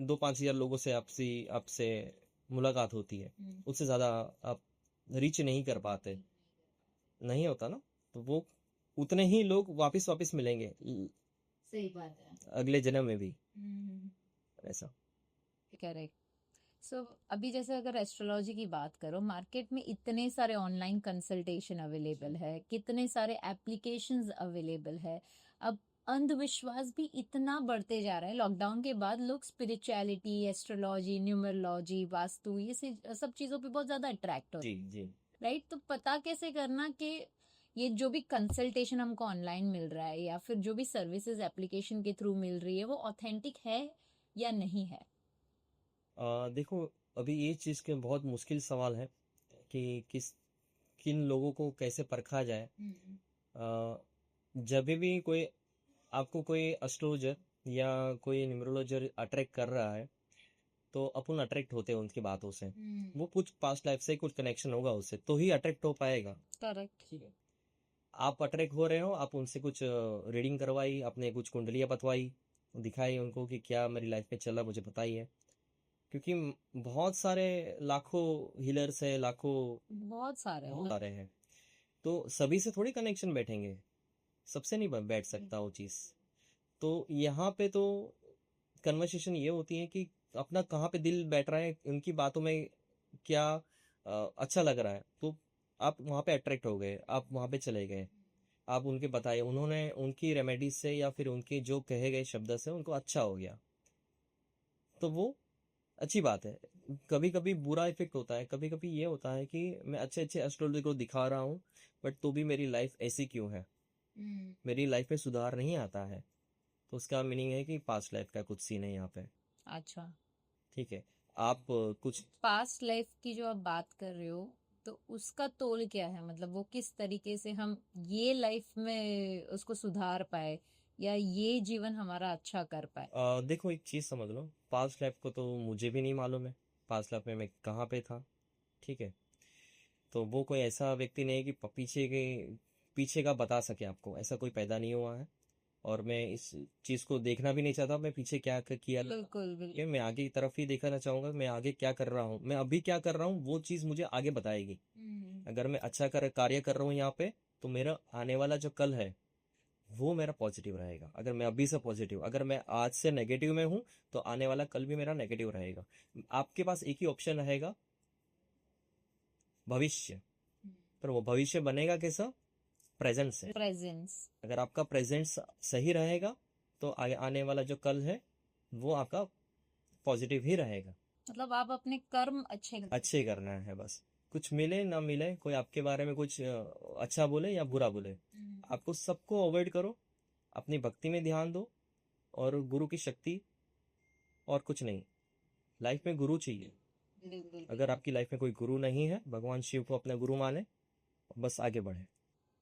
2-5 हजार लोगों से आपसी आपसे मुलाकात होती है, उससे ज्यादा आप रीच नहीं कर पाते, नहीं होता ना। तो वो उतने ही लोग वापस वापस मिलेंगे सही बात है। अगले जन्म में भी, ऐसा। करेक्ट। सो अभी जैसे अगर एस्ट्रोलॉजी की बात करो, मार्केट में इतने सारे ऑनलाइन कंसल्टेशन अवेलेबल है, कितने सारे एप्लीकेशंस अवेलेबल है। अब अंधविश्वास भी इतना बढ़ते जा रहा है। लॉकडाउन के बाद लोग स्पिरिचुअलिटी, एस्ट्रोलॉजी, न्यूमरोलॉजी, वास्तु, ये सब चीजों पे बहुत ज्यादा अट्रैक्ट होते जी जी। हैं, राइट? तो पता कैसे करना कि ये जो भी कंसल्टेशन हमको ऑनलाइन मिल रहा है या फिर जो भी सर्विसेज एप्लीकेशन के थ्रू मिल रही है वो ऑथेंटिक है या नहीं है? देखो, अभी ये चीज़ के बहुत मुश्किल सवाल है कि किन लोगों को कैसे परखा जाए। जब भी कोई आपको कोई एस्ट्रोलॉजर या कोई न्यूमरोलॉजर अट्रैक्ट कर रहा है, तो अपन अट्रैक्ट होते हैं उनकी बातों से। वो कुछ पास्ट लाइफ से कुछ कनेक्शन होगा उससे, तो ही अट्रैक्ट हो पाएगा। करेक्ट। ठीक है, आप अट्रैक्ट हो रहे हो, आप उनसे कुछ रीडिंग करवाई, आपने कुछ कुंडलियाँ बतवाई, दिखाई उनको कि क्या मेरी लाइफ में चला, मुझे बताइए। क्योंकि बहुत सारे लाखों हीलर्स है, लाखों बहुत सारे बहुत सारे हैं, तो सभी से थोड़ी कनेक्शन बैठेंगे, सबसे नहीं बैठ सकता वो चीज़। तो यहाँ पे तो कन्वर्सेशन ये होती है कि अपना कहाँ पे दिल बैठ रहा है, उनकी बातों में क्या अच्छा लग रहा है, तो आप वहाँ पे अट्रैक्ट हो गए, आप वहाँ पे चले गए, आप उनके बताए, उन्होंने उनकी रेमेडीज से या फिर उनके जो कहे गए शब्द से उनको अच्छा हो गया, तो वो अच्छी बात है। कभी कभी बुरा इफेक्ट होता है, कभी कभी ये होता है कि मैं अच्छे अच्छे एस्ट्रोलॉजी को दिखा रहा हूँ, बट तो भी मेरी लाइफ ऐसी क्यों है, मेरी लाइफ में सुधार नहीं आता है, तो उसका मीनिंग है कि पास्ट लाइफ का कुछ सीन है यहाँ पे। अच्छा। ठीक है, आप कुछ पास्ट लाइफ की जो आप बात कर रहे हो, तो उसका तोल क्या है? मतलब वो किस तरीके से हम ये लाइफ में उसको सुधार पाए या ये जीवन हमारा अच्छा कर पाए? देखो, एक चीज़ समझ लो, पास्ट लाइफ को तो मुझे भी नहीं मालूम है, पास्ट लाइफ में मैं कहाँ पे था। ठीक है, तो वो कोई ऐसा व्यक्ति नहीं है कि पीछे का बता सके आपको, ऐसा कोई पैदा नहीं हुआ है। और मैं इस चीज़ को देखना भी नहीं चाहता, मैं पीछे क्या किया बिल्कुल बिल्कुल। ये मैं आगे की तरफ ही देखना चाहूंगा, मैं आगे क्या कर रहा हूँ, मैं अभी क्या कर रहा हूँ, वो चीज़ मुझे आगे बताएगी। अगर मैं अच्छा कार्य कर रहा हूँ यहाँ पे, तो मेरा आने वाला जो कल है वो मेरा पॉजिटिव रहेगा। अगर मैं अभी से पॉजिटिव, अगर मैं आज से नेगेटिव में हूँ, तो आने वाला कल भी मेरा नेगेटिव रहेगा। आपके पास एक ही ऑप्शन रहेगा, भविष्य। पर वो भविष्य बनेगा कैसा? प्रेजेंट से। प्रेजेंस। अगर आपका प्रेजेंट सही रहेगा, तो आगे आने वाला जो कल है वो आपका पॉजिटिव ही रहेगा। मतलब आप अपने कर्म अच्छे करना है बस, कुछ मिले ना मिले, कोई आपके बारे में कुछ अच्छा बोले या बुरा बोले, आपको सबको अवॉइड करो, अपनी भक्ति में ध्यान दो, और गुरु की शक्ति, और कुछ नहीं। लाइफ में गुरु चाहिए। बिल्कुल अगर आपकी लाइफ में कोई गुरु नहीं है, भगवान शिव को अपना गुरु माने, बस आगे बढ़े।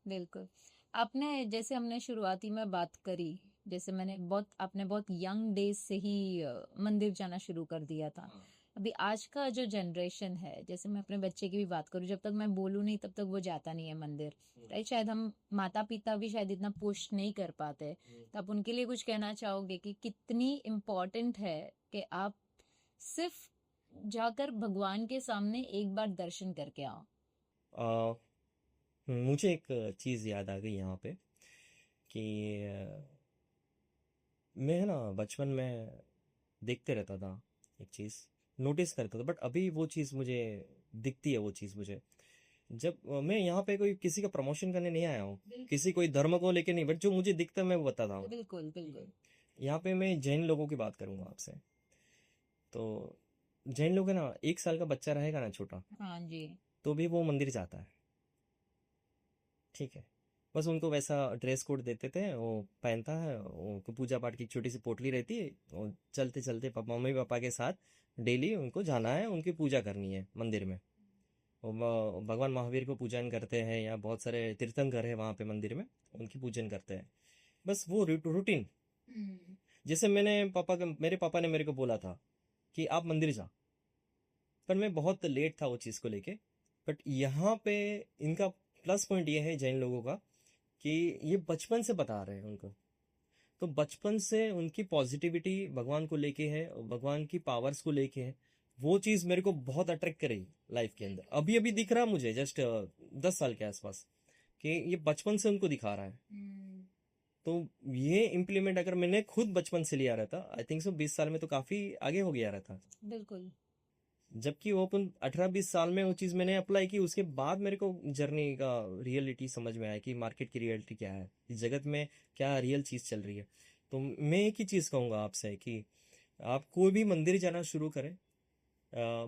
बिल्कुल। आपने जैसे हमने शुरुआती में बात करी, जैसे आपने बहुत यंग डेज से ही मंदिर जाना शुरू कर दिया था। अभी आज का जो जनरेशन है, जैसे मैं अपने बच्चे की भी बात करूं, जब तक मैं बोलूं नहीं तब तक वो जाता नहीं है मंदिर, राइट? शायद हम माता पिता भी शायद इतना पुश नहीं कर पाते, तो आप उनके लिए कुछ कहना चाहोगे कि कितनी इम्पोर्टेंट है कि आप सिर्फ जाकर भगवान के सामने एक बार दर्शन करके आओ? आ, मुझे एक चीज़ याद आ गई यहाँ पे कि मैं ना बचपन में देखते रहता था, एक चीज़ नोटिस करता था, बट अभी वो चीज़ मुझे दिखती है। वो चीज़ मुझे, जब मैं यहाँ पे कोई किसी का प्रमोशन करने नहीं आया हूँ, किसी कोई धर्म को लेके नहीं, बट जो मुझे दिखता है मैं वो बताता हूँ। बिल्कुल बिल्कुल। यहाँ पे मैं जैन लोगों की बात करूंगा आपसे। तो जैन लोग है ना, 1 साल का बच्चा रहेगा ना छोटा, हाँ जी। तो भी वो मंदिर जाता है। ठीक है, बस उनको वैसा ड्रेस कोड देते थे, वो पहनता है, उनको पूजा पाठ की छोटी सी पोटली रहती है, और चलते चलते मम्मी पापा के साथ डेली उनको जाना है, उनकी पूजा करनी है मंदिर में। भगवान महावीर को पूजन करते हैं, या बहुत सारे तीर्थंकर है वहाँ पे मंदिर में, उनकी पूजन करते हैं। बस वो रूटीन। जैसे मेरे पापा ने मेरे को बोला था कि आप मंदिर जा, पर मैं बहुत लेट था वो चीज़ को लेके। बट यहाँ पे इनका प्लस पॉइंट ये है जैन लोगों का कि ये बचपन से बता रहे हैं उनको, तो बचपन से उनकी पॉजिटिविटी भगवान को लेके है, भगवान की पावर्स को लेके है। वो चीज़ मेरे को बहुत अट्रैक्ट करेगी लाइफ के अंदर। अभी अभी दिख रहा मुझे जस्ट 10 साल के आसपास कि ये बचपन से उनको दिखा रहा है। तो ये इम्प्लीमेंट अगर मैंने खुद बचपन से लिया रहता, आई थिंक सो 20 साल में तो काफ़ी आगे हो गया रहता। बिल्कुल। जबकि वो अपन 18-20 साल में वो चीज़ मैंने अप्लाई की, उसके बाद मेरे को जर्नी का रियलिटी समझ में आया कि मार्केट की रियलिटी क्या है, इस जगत में क्या रियल चीज़ चल रही है। तो मैं एक ही चीज़ कहूँगा आपसे कि आप कोई भी मंदिर जाना शुरू करें।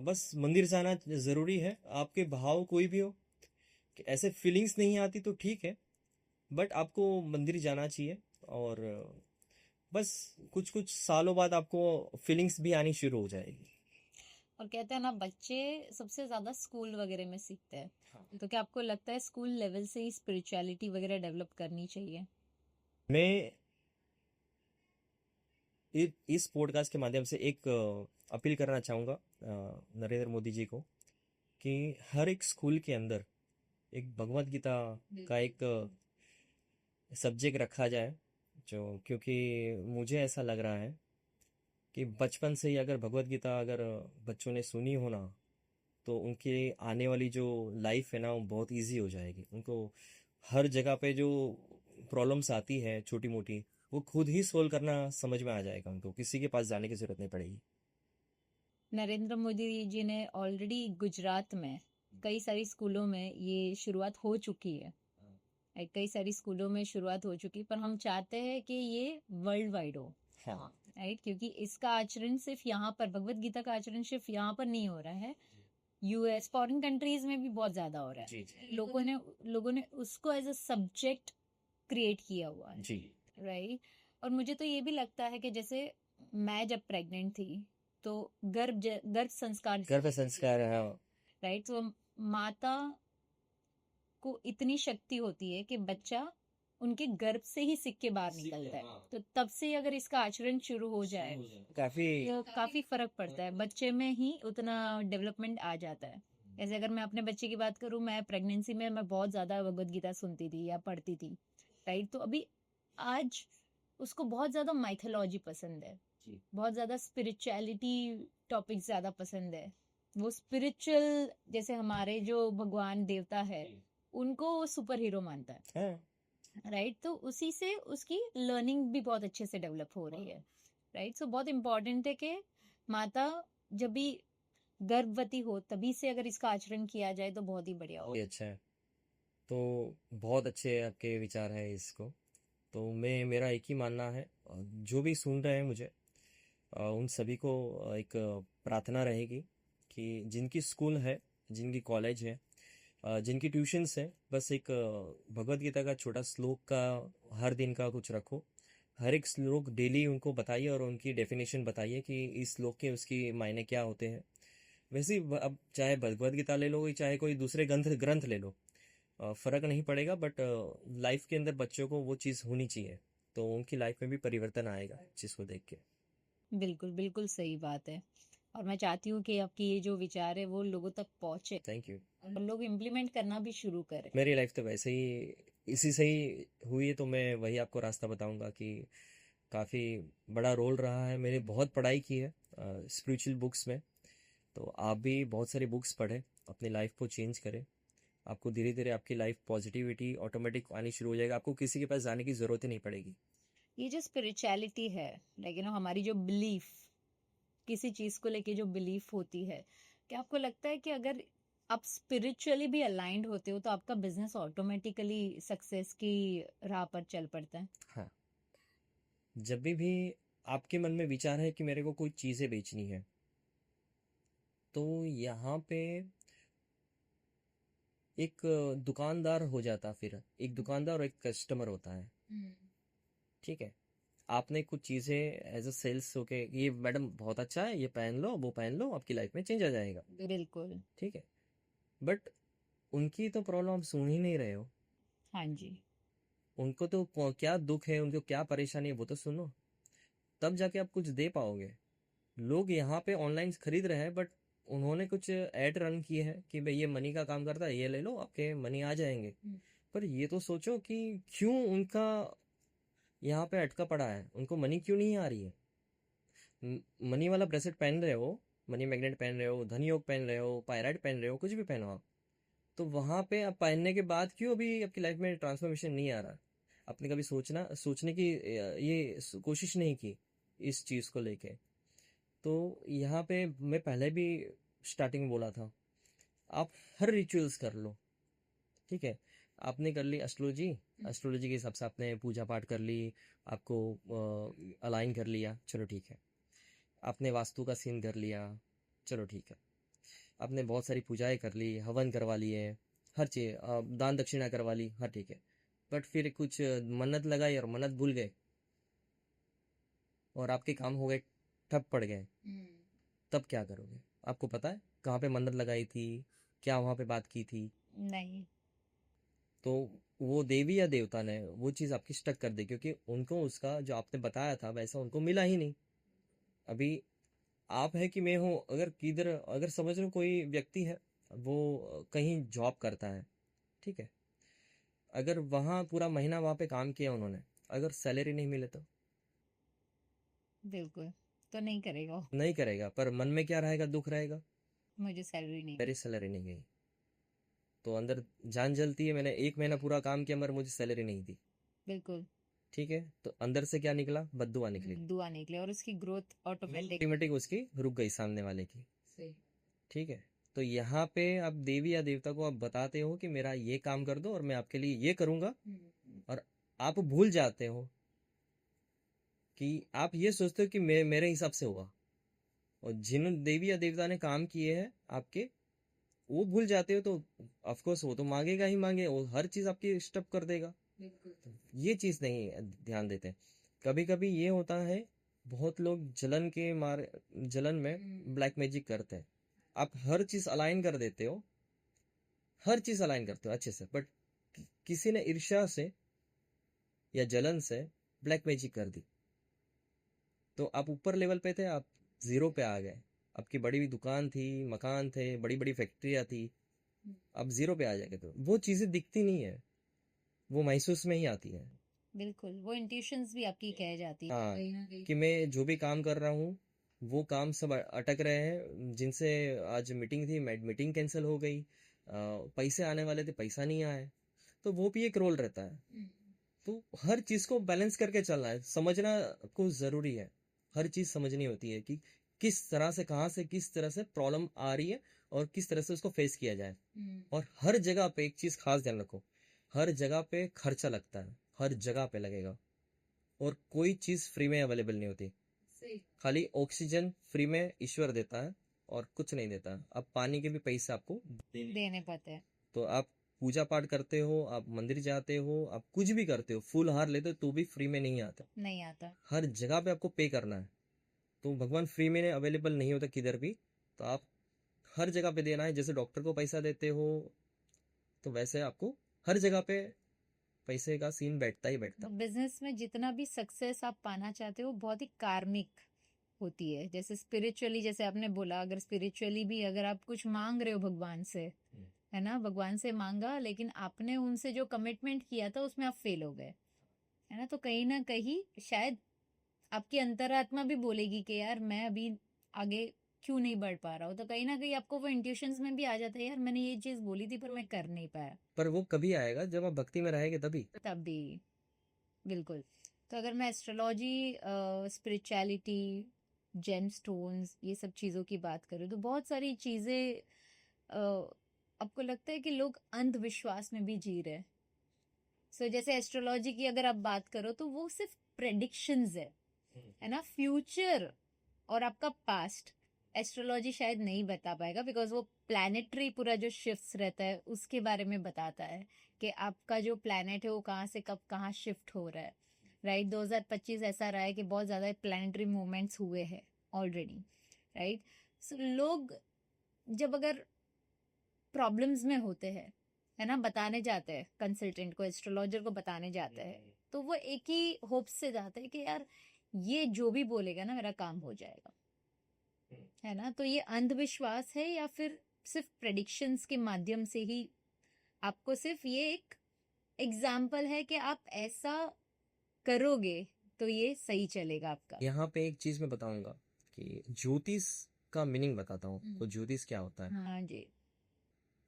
बस मंदिर जाना ज़रूरी है, आपके भाव कोई भी हो, कि ऐसे फीलिंग्स नहीं आती तो ठीक है, बट आपको मंदिर जाना चाहिए। और बस कुछ कुछ सालों बाद आपको फीलिंग्स भी आनी शुरू हो जाएगी। और कहते हैं ना, बच्चे सबसे ज्यादा स्कूल वगैरह में सीखते हैं। हाँ। तो क्या आपको लगता है स्कूल लेवल से ही स्पिरिचुअलिटी वगैरह डेवलप करनी चाहिए? मैं इस पॉडकास्ट के माध्यम से एक अपील करना चाहूँगा नरेंद्र मोदी जी को कि हर एक स्कूल के अंदर एक भगवत गीता का एक सब्जेक्ट रखा जाए, जो क्योंकि मुझे ऐसा लग रहा है कि बचपन से ही अगर भगवत गीता अगर बच्चों ने सुनी हो ना, तो उनके आने वाली जो लाइफ है ना वो बहुत इजी हो जाएगी। उनको हर जगह पे जो प्रॉब्लम्स आती है छोटी मोटी, वो खुद ही सोल्व करना समझ में आ जाएगा, उनको किसी के पास जाने की जरूरत नहीं पड़ेगी। नरेंद्र मोदी जी ने ऑलरेडी गुजरात में कई सारी स्कूलों में ये शुरुआत हो चुकी है। कई सारी स्कूलों में शुरुआत हो चुकी, पर हम चाहते हैं कि ये वर्ल्ड वाइड हो। हाँ राइट, क्योंकि इसका आचरण सिर्फ यहाँ पर, भगवत गीता का आचरण सिर्फ यहाँ पर नहीं हो रहा है, यूएस फॉरेन कंट्रीज में भी बहुत ज्यादा हो रहा है। जी जी लोगों ने उसको एज अ सब्जेक्ट क्रिएट किया हुआ है। जी। राइट। और मुझे तो ये भी लगता है कि जैसे मैं जब प्रेग्नेंट थी तो गर्भ संस्कार, गर्भ संस्कार, हाँ। राइट, तो माता को इतनी शक्ति होती है कि बच्चा उनके गर्भ से ही सीख के बाहर निकलता है। तो तब से अगर इसका आचरण शुरू हो जाए काफी तो काफी फर्क पड़ता है, बच्चे में ही उतना डेवलपमेंट आ जाता है। जैसे अगर मैं अपने बच्चे की बात करूं, मैं प्रेगनेंसी में मैं बहुत ज्यादा भगवत गीता सुनती थी या पढ़ती थी। राइट, तो अभी आज उसको बहुत ज्यादा माइथोलॉजी पसंद है, जी। बहुत ज्यादा स्पिरिचुअलिटी टॉपिक ज्यादा पसंद है। वो स्पिरिचुअल, जैसे हमारे जो भगवान देवता है उनको वो सुपर हीरो मानता है। हाँ। राइट, तो उसी से उसकी लर्निंग भी बहुत अच्छे से डेवलप हो रही है। राइट, सो बहुत इंपॉर्टेंट है कि माता जब भी गर्भवती हो तभी से अगर इसका आचरण किया जाए तो बहुत ही बढ़िया हो। ये अच्छा है। तो बहुत अच्छे आपके विचार हैं इसको। तो मेरा एक ही मानना है, जो भी सुन रहे हैं मुझे, उन सभी को एक प्रार्थना रहेगी कि जिनकी स्कूल है, जिनकी कॉलेज है, जिनकी ट्यूशन्स है, बस एक भगवत गीता का छोटा श्लोक का हर दिन का कुछ रखो। हर एक श्लोक डेली उनको बताइए और उनकी डेफिनेशन बताइए कि इस श्लोक के उसकी मायने क्या होते हैं। वैसे ही अब चाहे भगवत गीता ले लो, चाहे कोई दूसरे ग्रंथ ले लो, फर्क नहीं पड़ेगा। बट लाइफ के अंदर बच्चों को वो चीज़ होनी चाहिए, तो उनकी लाइफ में भी परिवर्तन आएगा जिसको देख के। बिल्कुल बिल्कुल सही बात है। और मैं चाहती हूँ कि आपकी ये जो विचार है वो लोगों तक पहुंचे थैंक यू। और लोग इम्प्लीमेंट करना भी शुरू करें। मेरी लाइफ तो वैसे ही इसी से ही हुई है, तो मैं वही आपको रास्ता बताऊंगा कि काफ़ी बड़ा रोल रहा है। मैंने बहुत पढ़ाई की है स्पिरिचुअल बुक्स में, तो आप भी बहुत सारी बुक्स पढ़ें, अपनी लाइफ को चेंज करें। आपको धीरे धीरे आपकी लाइफ पॉजिटिविटी ऑटोमेटिक आनी शुरू हो जाएगा, आपको किसी के पास जाने की ज़रूरत ही नहीं पड़ेगी। ये जो स्पिरिचुअलिटी है, लेकिन हमारी जो बिलीफ, किसी चीज को लेके जो बिलीफ होती है, क्या आपको लगता है कि अगर आप स्पिरिचुअली भी अलाइंड होते हो तो आपका बिजनेस ऑटोमेटिकली सक्सेस की राह पर चल पड़ता है? हाँ, जब भी आपके मन में विचार है कि मेरे को कोई चीज़ें बेचनी है, तो यहाँ पे एक दुकानदार हो जाता, फिर एक दुकानदार और एक कस्टमर होता है। ठीक है, आपने कुछ चीज़ें एज अ सेल्स होके, ये मैडम बहुत अच्छा है, ये पहन लो, वो पहन लो, आपकी लाइफ में चेंज आ जाएगा। बिल्कुल। ठीक है, बट उनकी तो प्रॉब्लम आप सुन ही नहीं रहे हो। हाँ जी। उनको तो क्या दुख है, उनको क्या परेशानी है वो तो सुनो, तब जाके आप कुछ दे पाओगे। लोग यहाँ पे ऑनलाइन खरीद रहे हैं, बट उन्होंने कुछ ऐड रन किए हैं कि भाई ये मनी का काम करता है, ये ले लो आपके मनी आ जाएंगे। पर ये तो सोचो कि क्यों उनका यहाँ पे अटका पड़ा है, उनको मनी क्यों नहीं आ रही है। मनी वाला ब्रेसलेट पहन रहे हो, मनी मैग्नेट पहन रहे हो, धन योग पहन रहे हो, पायराइट पहन रहे हो, कुछ भी पहनो आप, तो वहां पे आप पहनने के बाद क्यों अभी आपकी लाइफ में ट्रांसफॉर्मेशन नहीं आ रहा। आपने कभी सोचने की ये कोशिश नहीं की इस चीज को लेके। तो यहाँ पे मैं पहले भी स्टार्टिंग में बोला था, आप हर रिचुअल्स कर लो, ठीक है। आपने कर ली एस्ट्रोलॉजी, एस्ट्रोलॉजी के हिसाब से आपने पूजा पाठ कर ली, आपको अलाइन कर लिया, चलो ठीक है। आपने वास्तु का सीन कर लिया, चलो ठीक है। आपने बहुत सारी पूजाएं कर ली, हवन करवा लिए, हर चीज दान दक्षिणा करवा ली, हर ठीक है। बट फिर कुछ मन्नत लगाई और मन्नत भूल गए और आपके काम हो गए, ठप पड़ गए, तब क्या करोगे। आपको पता है कहाँ पे मन्नत लगाई थी, क्या वहां पे बात की थी। नहीं। तो वो देवी या देवता ने वो चीज आपकी स्टक कर दी, क्योंकि उनको उसका जो आपने बताया था वैसा उनको मिला ही नहीं। अभी आप है कि मैं हूँ, अगर किधर अगर समझ लो कोई व्यक्ति है, वो कहीं जॉब करता है, ठीक है। अगर वहाँ पूरा महीना वहाँ पे काम किया उन्होंने, अगर सैलरी नहीं मिले तो बिल्कुल। तो नहीं करेगा वो। नहीं करेगा, पर मन में क्या रहेगा, दुख रहेगा, मुझे सैलरी नहीं मेरी मिली। सैलरी नहीं गई। तो अंदर जान जलती है, मैंने 1 महीना पूरा काम किया मगर मुझे सैलरी नहीं दी, बिल्कुल। ठीक है। तो अंदर से क्या निकला, बद्दुआ निकली, दुआ निकले और उसकी ग्रोथ ऑटोमेटिक। ऑटोमेटिक उसकी रुक गई सामने वाले की, सही। ठीक है। तो यहाँ पे आप देवी या देवता को आप बताते हो कि मेरा ये काम कर दो और मैं आपके लिए ये करूंगा, और आप भूल जाते हो कि आप ये सोचते हो कि मेरे हिसाब से होगा। और जिन देवी या देवता ने काम किए हैं आपके, वो भूल जाते हो, तो ऑफ कोर्स वो तो मांगेगा ही मांगे, वो हर चीज आपकी स्टप कर देगा। ये चीज नहीं ध्यान देते। कभी कभी ये होता है, बहुत लोग जलन में ब्लैक मैजिक करते हैं। आप हर चीज अलाइन कर देते हो, हर चीज अलाइन करते हो अच्छे से, बट किसी ने ईर्ष्या से या जलन से ब्लैक मैजिक कर दी, तो आप ऊपर लेवल पे थे, आप जीरो पे आ गए। आपकी बड़ी दुकान थी, मकान थे, बड़ी बड़ी फैक्ट्रियां थी, आप जीरो पे आ जाएंगे। तो वो चीजें दिखती नहीं है, वो महसूस में ही आती है। बिल्कुल, वो इंट्यूशंस भी आपकी कह जाती है हाँ, कहीं ना कहीं। कि मैं जो भी काम कर रहा हूँ वो काम सब अटक रहे हैं। जिनसे आज मीटिंग थी, मीटिंग कैंसिल हो गई, पैसे आने वाले थे, पैसा नहीं आया। तो वो भी एक रोल रहता है। तो हर चीज को बैलेंस करके चलना है, समझना को जरूरी है। हर चीज समझनी होती है कि किस तरह से, कहाँ से, किस तरह से प्रॉब्लम आ रही है और किस तरह से उसको फेस किया जाए। और हर जगह पे एक चीज खास ध्यान रखो, हर जगह पे खर्चा लगता है, हर जगह पे लगेगा। और कोई चीज फ्री में अवेलेबल नहीं होती। सही। खाली ऑक्सीजन फ्री में ईश्वर देता है और कुछ नहीं देता। अब पानी के भी पैसे आपको देने पड़ते हैं। तो आप पूजा पाठ करते हो, आप मंदिर जाते हो, आप कुछ भी करते हो, फूल हार लेते हो, तो भी फ्री में नहीं आता। नहीं आता। हर जगह पे आपको पे करना है। तो भगवान फ्री में अवेलेबल नहीं होता किधर भी, तो आप हर जगह पे देना है। जैसे डॉक्टर को पैसा देते हो, तो वैसे आपको हर जगह पे पैसे का सीन बैठता ही बैठता। बिजनेस में जितना भी सक्सेस आप पाना चाहते हो बहुत ही कार्मिक होती है। जैसे स्पिरिचुअली, जैसे आपने बोला, अगर स्पिरिचुअली भी अगर आप कुछ मांग रहे हो भगवान से, है ना, भगवान से मांगा लेकिन आपने उनसे जो कमिटमेंट किया था उसमें आप फेल हो गए, है ना, तो कहीं ना कहीं शायद आपकी अंतरात्मा भी बोलेगी कि यार मैं अभी आगे क्यों नहीं बढ़ पा रहा हूँ। तो कहीं ना कहीं आपको वो इंट्यूशंस में भी आ जाता है, यार मैंने ये चीज बोली थी पर मैं कर नहीं पाया। पर वो कभी आएगा जब आप भक्ति में रहेंगे तभी। तभी। बिल्कुल। तो अगर मैं एस्ट्रोलॉजी, स्पिरिचुअलिटी, जेम स्टोन्स, ये सब चीज़ों की बात करूँ तो बहुत सारी चीज़ें आपको लगता है कि लोग अंधविश्वास में भी जी रहे हैं। सो जैसे एस्ट्रोलॉजी की अगर आप बात करो तो वो सिर्फ प्रेडिक्शंस है ना, फ्यूचर और आपका पास्ट एस्ट्रोलॉजी शायद नहीं बता पाएगा, बिकॉज वो प्लैनेटरी पूरा जो शिफ्ट्स रहता है उसके बारे में बताता है कि आपका जो प्लैनेट है वो कहाँ से कब कहाँ शिफ्ट हो रहा है। राइट, 2025 ऐसा रहा है कि बहुत ज़्यादा प्लैनेटरी मूवमेंट्स हुए हैं ऑलरेडी। राइट, सो लोग जब अगर प्रॉब्लम्स में होते हैं, है ना, बताने जाते हैं कंसल्टेंट को, एस्ट्रोलॉजर को बताने जाते हैं, तो वो एक ही होप से जाते हैं कि यार ये जो भी बोलेगा ना मेरा काम हो जाएगा, है ना। तो ये अंधविश्वास है या फिर सिर्फ प्रेडिक्शंस के माध्यम से ही आपको सिर्फ ये एक एग्जाम्पल है कि आप ऐसा करोगे तो ये सही चलेगा आपका? यहाँ पे एक चीज मैं बताऊंगा कि ज्योतिष का मीनिंग बताता हूँ। तो ज्योतिष क्या होता है? हाँ जी।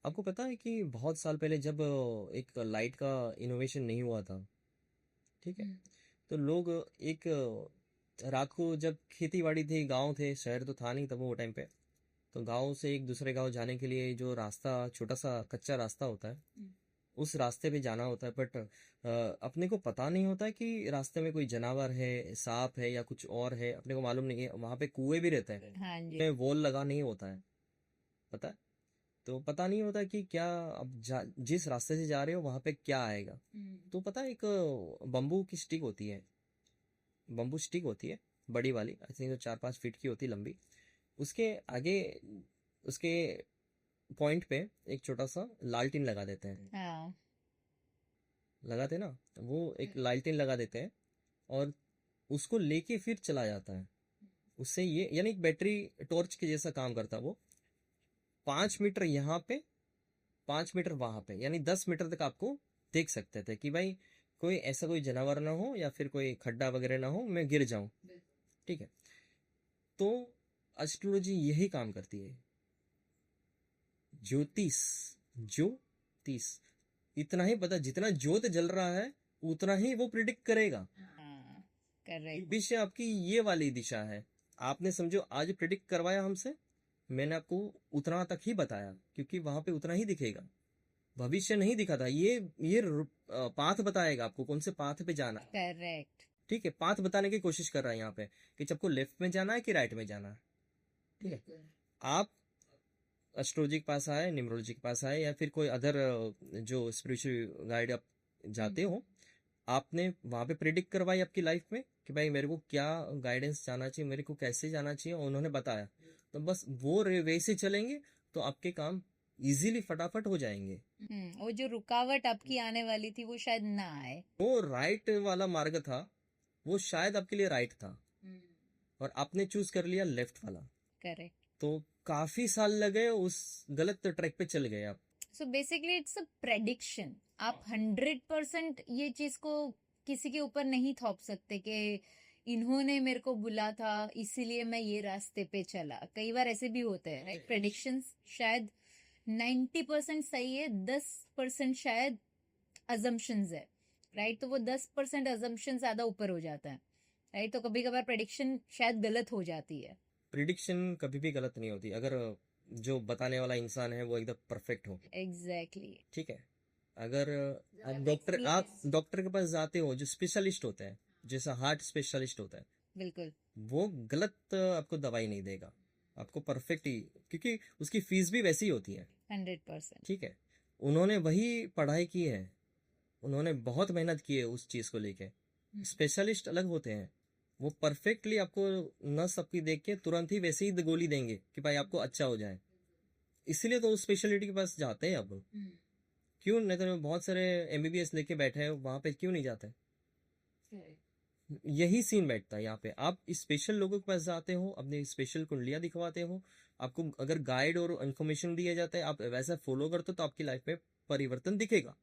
आपको पता है कि बहुत साल पहले जब एक लाइट का इनोवेशन नहीं हुआ था, ठीक है, तो लोग एक रात को, जब खेती बाड़ी थी, गांव थे, शहर तो था नहीं तब वो टाइम पे, तो गांव से एक दूसरे गांव जाने के लिए जो रास्ता, छोटा सा कच्चा रास्ता होता है, उस रास्ते पे जाना होता है। बट अपने को पता नहीं होता है कि रास्ते में कोई जानवर है, सांप है या कुछ और है, अपने को मालूम नहीं है। वहां पे कुएं भी रहते हैं, हाँ जी। में वॉल लगा नहीं होता है, पता है। तो पता नहीं होता कि क्या अब जिस रास्ते से जा रहे हो वहां पे क्या आएगा। तो पता है, एक बम्बू की स्टिक होती है, बम्बू स्टिक होती है बड़ी वाली, आई थिंक 4-5 फीट की होती है, लंबी। उसके आगे, उसके पॉइंट पे एक छोटा सा लालटेन लगा देते हैं, हाँ। लगाते ना, वो एक लालटेन लगा देते हैं और उसको लेके फिर चला जाता है। उससे ये, यानी एक बैटरी टॉर्च के जैसा काम करता है वो। 5 मीटर यहाँ पे, 5 मीटर वहां पे, यानी 10 मीटर तक आपको देख सकते थे कि भाई कोई ऐसा कोई जानवर ना हो या फिर कोई खड्डा वगैरह ना हो, मैं गिर जाऊं। ठीक है, तो एस्ट्रोलॉजी यही काम करती है। ज्योतिष, ज्योतिष, इतना ही पता, जितना ज्योत जल रहा है उतना ही वो प्रिडिक्ट करेगा। हाँ, करेक्ट। विषय आपकी ये वाली दिशा है। आपने समझो आज प्रिडिक्ट करवाया हमसे, मैंने आपको उतना तक ही बताया, क्योंकि वहां पे उतना ही दिखेगा, भविष्य नहीं दिखा था। ये पाथ बताएगा आपको कौन से पाथ पे जाना है। करेक्ट। ठीक है, पाथ बताने की कोशिश कर रहा है यहाँ पे कि आपको लेफ्ट में जाना है कि राइट में जाना है। ठीक है, आप एस्ट्रोलॉजी के पास आए, न्यूमरोलॉजी के पास आए, या फिर कोई अदर जो स्पिरिचुअल गाइड आप जाते हो, आपने वहां पे प्रिडिक्ट करवाई आपकी लाइफ में कि भाई मेरे को क्या गाइडेंस जाना चाहिए, मेरे को कैसे जाना चाहिए, उन्होंने बताया, तो बस वो वे से चलेंगे तो आपके काम इजीली फटाफट हो जाएंगे। वो जो रुकावट आपकी आने वाली थी वो शायद ना आए। वो राइट वाला मार्ग था, वो शायद आपके लिए राइट था और आपने चूज कर लिया लेफ्ट वाला, करेक्ट। तो काफी साल लगे, उस गलत ट्रैक पे चल गए आप। So basically it's a prediction. आप 100% ये चीज को किसी के ऊपर नहीं थोप सकते कि इन्होंने मेरे को बोला था इसीलिए मैं ये रास्ते पे चला। कई बार ऐसे भी होते हैं, राइट। प्रेडिक्शंस शायद 90% सही है, 10% शायद अजम्पशंस है, राइट। तो वो 10% अजम्पशन ज्यादा ऊपर हो जाता है, राइट। तो कभी कभार प्रेडिक्शन शायद गलत हो जाती है। प्रिडिक्शन कभी भी गलत नहीं होती अगर जो बताने वाला इंसान है वो एकदम परफेक्ट हो। एग्जैक्टली। ठीक है, अगर आप डॉक्टर के पास जाते हो जो स्पेशलिस्ट होता है, जैसा हार्ट स्पेशलिस्ट होता है, बिल्कुल। वो गलत आपको दवाई नहीं देगा, आपको परफेक्ट ही, क्योंकि उसकी फीस भी वैसी ही होती है। 100%। ठीक है, उन्होंने वही पढ़ाई की है, उन्होंने बहुत मेहनत की है उस चीज को लेके। स्पेशलिस्ट अलग होते हैं, वो परफेक्टली आपको नस सबकी देख के तुरंत ही वैसे ही गोली देंगे कि भाई आपको अच्छा हो जाए। इसलिए तो उस स्पेशलिटी के पास जाते हैं अब। क्यों नहीं तो बहुत सारे एमबीबीएस लेके बैठे हैं वहां पे, क्यों नहीं जाते? यही सीन बैठता है यहाँ पे। आप स्पेशल लोगों के पास जाते हो, अपनी स्पेशल कुंडलियां दिखवाते हो, आपको अगर गाइड और इन्फॉर्मेशन दिया जाता है, आप वैसा फॉलो करते हो तो आपकी लाइफ में परिवर्तन दिखेगा।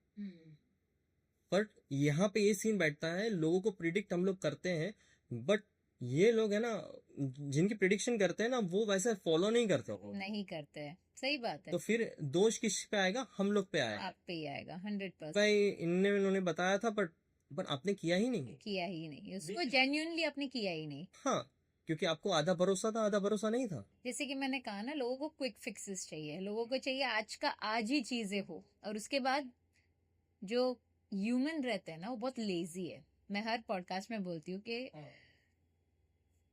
पर यहाँ पे ये सीन बैठता है, लोगों को प्रिडिक्ट हम लोग करते हैं, बट ये लोग है ना जिनकी प्रिडिक्शन करते हैं ना, वो वैसे फॉलो नहीं करते हो, नहीं करते हैं, सही बात है। तो फिर दोष किस पे आएगा? हम लोग पे आएगा। आप पे ही आएगा 100%। भाई इन्होंने बताया था पर आपने किया ही नहीं। किया ही नहीं, उसको जेन्युइनली आपने किया ही नहीं। हाँ, क्योंकि आपको आधा भरोसा था, आधा भरोसा नहीं था। जैसे कि मैंने कहा ना, लोगों को क्विक फिक्सेस चाहिए, लोगों को चाहिए आज का आज ही चीजें हो, और उसके बाद जो ह्यूमन रहते हैं ना वो बहुत लेजी है। मैं हर पॉडकास्ट में बोलती हूँ कि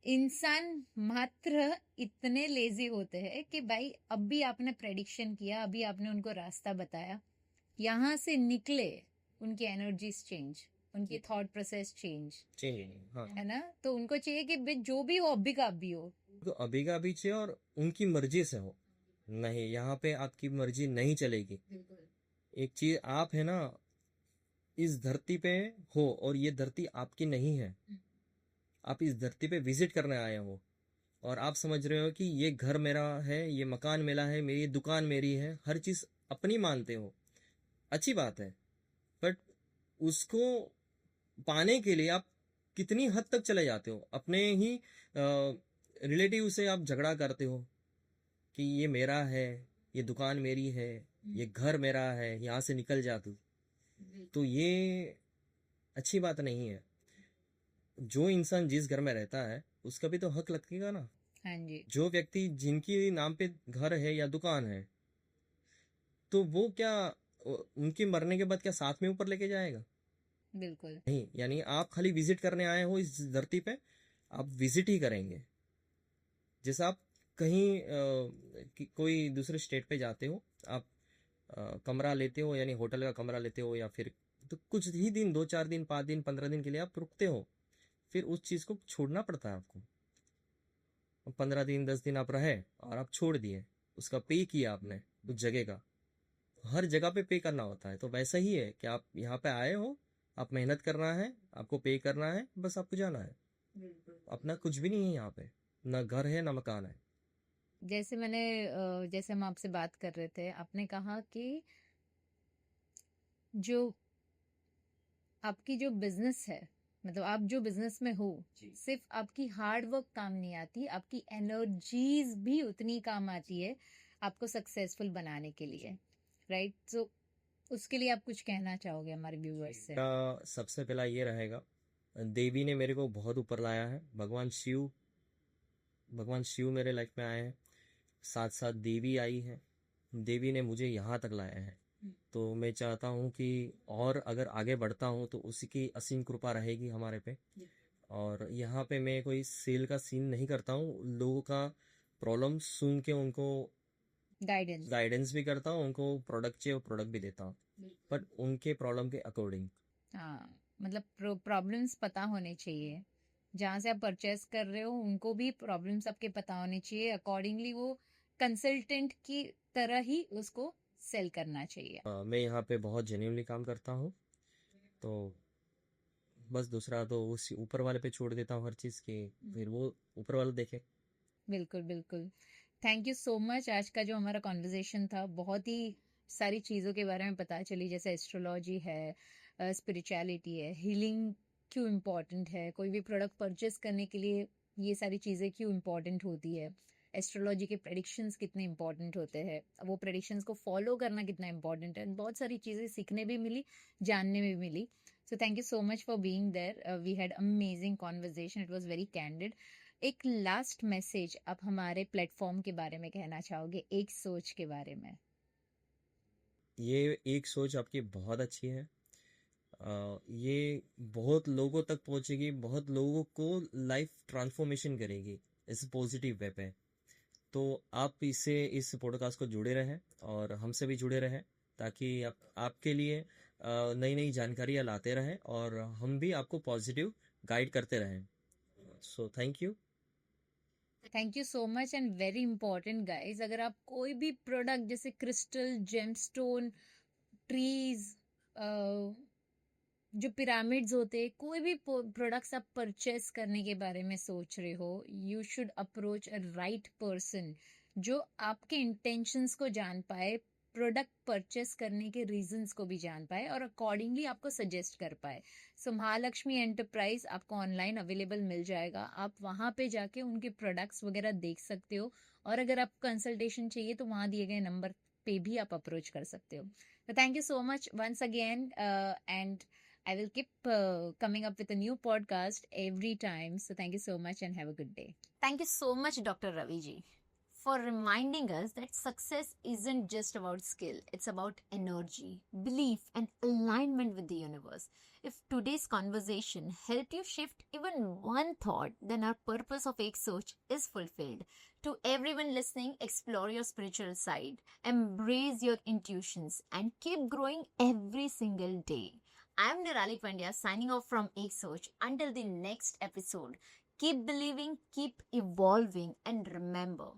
इंसान मात्र इतने लेजी होते हैं कि भाई अभी आपने प्रेडिक्शन किया, अभी आपने उनको रास्ता बताया, यहाँ से निकले उनकी एनर्जीज चेंज, उनकी थॉट प्रोसेस चेंज, हाँ, है ना। तो उनको चाहिए कि भाई जो भी हो अभी का अभी हो, तो अभी का अभी चाहिए और उनकी मर्जी से हो। नहीं, यहाँ पे आपकी मर्जी नहीं चलेगी। बिल्कुल। एक चीज आप है ना, इस धरती पे हो और ये धरती आपकी नहीं है। आप इस धरती पे विजिट करने आए हो और आप समझ रहे हो कि ये घर मेरा है, ये मकान मेरा है, मेरी दुकान मेरी है, हर चीज अपनी मानते हो। अच्छी बात है, बट उसको पाने के लिए आप कितनी हद तक चले जाते हो। अपने ही रिलेटिव से आप झगड़ा करते हो कि ये मेरा है, ये दुकान मेरी है, ये घर मेरा है, यहाँ से निकल जा तू। तो ये अच्छी बात नहीं है। जो इंसान जिस घर में रहता है उसका भी तो हक लगेगा ना। हाँ जी। जो व्यक्ति जिनकी नाम पे घर है या दुकान है, तो वो क्या उनके मरने के बाद क्या साथ में ऊपर लेके जाएगा? बिल्कुल। नहीं, यानी आप खाली विजिट करने आए हो इस धरती पे, आप विजिट ही करेंगे। जैसे आप कहीं कोई दूसरे स्टेट पे जाते हो, आप कमरा लेते हो, यानी होटल का कमरा लेते हो, या फिर तो कुछ ही दिन, 2-4 दिन, 5 दिन, 15 दिन के लिए आप रुकते हो, फिर उस चीज को छोड़ना पड़ता है आपको। 15 दिन, 10 दिन आप रहे और आप छोड़ दिए, उसका पे किया आपने उस जगह का। हर जगह पे पे करना होता है। तो वैसा ही है कि आप यहाँ पे आए हो, आप मेहनत करना है, आपको पे करना है, बस आपको जाना है। अपना कुछ भी नहीं है यहाँ पे, ना घर है ना मकान है। जैसे जैसे हम आपसे बात कर रहे थे, आपने कहा कि जो आपकी जो बिजनेस है, मतलब आप जो बिजनेस में हो, सिर्फ आपकी हार्ड वर्क काम नहीं आती, आपकी एनर्जीज भी उतनी काम आती है आपको सक्सेसफुल बनाने के लिए, राइट? तो उसके लिए आप कुछ कहना चाहोगे हमारे व्यूअर्स से? मेरा सबसे पहला ये रहेगा, देवी ने मेरे को बहुत ऊपर लाया है। भगवान शिव मेरे लाइफ में आए हैं, साथ साथ देवी आई है। देवी ने मुझे यहाँ तक लाया है। तो मैं चाहता हूँ कि और अगर आगे बढ़ता हूँ तो उसी की असीम कृपा रहेगी हमारे पे। और यहाँ पे मैं कोई सेल का सीन नहीं करता हूँ, लोगों का प्रॉब्लम सुन के उनको गाइडेंस भी करता हूँ, उनको प्रोडक्ट चाहिए प्रोडक्ट भी देता हूँ, बट उनके प्रॉब्लम के अकॉर्डिंग। हाँ, मतलब प्रॉब्लम्स पता होने चाहिए, जहाँ से आप परचेस कर रहे हो उनको भी प्रॉब्लम्स आपके पता होने चाहिए, अकॉर्डिंगली वो कंसल्टेंट की तरह ही उसको सेल करना चाहिए। मैं यहाँ पे बहुत जेन्युइनली काम करता हूँ, तो बस दूसरा तो उस ऊपर वाले पे छोड़ देता हूँ हर चीज़ की, फिर वो ऊपर वाला देखे। बिल्कुल बिल्कुल। Thank you so much. आज का जो हमारा कॉन्वर्जेशन था, बहुत ही सारी चीज़ों के बारे में पता चली, जैसे एस्ट्रोलॉजी है, स्पिरिचुअलिटी है, हीलिंग क्यों इम्पोर्टेंट है, कोई भी प्रोडक्ट परचेस करने के लिए ये सारी चीज़ें क्यों इम्पोर्टेंट होती है, एस्ट्रोलॉजी के प्रेडिक्शंस कितने इम्पोर्टेंट होते हैं, वो प्रेडिक्शंस को फॉलो करना कितना इम्पोर्टेंट है। बहुत सारी चीज़ें सीखने भी मिली, जानने में भी मिली। So thank you so much for being there. We had amazing conversation, it was very candid. एक लास्ट मैसेज आप हमारे प्लेटफॉर्म के बारे में कहना चाहोगे, एक सोच के बारे में? ये एक सोच आपकी बहुत अच्छी है। ये बहुत लोगों तक पहुंचेगी, बहुत लोगों को लाइफ ट्रांसफॉर्मेशन करेगी इस पॉजिटिव वे पे। तो आप इस पॉडकास्ट को जुड़े रहें और हमसे भी जुड़े रहें, ताकि आपके लिए नई नई जानकारियाँ लाते रहें और हम भी आपको पॉजिटिव गाइड करते रहें। सो thank you. Thank you so much. And very important guys, अगर आप कोई भी प्रोडक्ट जैसे क्रिस्टल, जेमस्टोन, ट्रीज, जो पिरामिड्स होते हैं, कोई भी प्रोडक्ट्स आप परचेस करने के बारे में सोच रहे हो, you should approach a right person जो आपके इंटेंशंस को जान पाए, प्रोडक्ट परचेस करने के रीजंस को भी जान पाए और अकॉर्डिंगली आपको सजेस्ट कर पाए। सो महालक्ष्मी एंटरप्राइज आपको ऑनलाइन अवेलेबल मिल जाएगा, आप वहाँ पे जाके उनके प्रोडक्ट्स वगैरह देख सकते हो, और अगर आपको कंसल्टेशन चाहिए तो वहाँ दिए गए नंबर पे भी आप अप्रोच कर सकते हो। तो thank you so much once again, and I will keep coming up with a new podcast every time. So thank you so much and have a good day. Thank you so much, Dr. Ravi ji, for reminding us that success isn't just about skill. It's about energy, belief, and alignment with the universe. If today's conversation helped you shift even one thought, then our purpose of Ek Soch is fulfilled. To everyone listening, explore your spiritual side, embrace your intuitions, and keep growing every single day. I'm Nirali Pandya signing off from Ek Soch. Until the next episode, keep believing, keep evolving, and remember,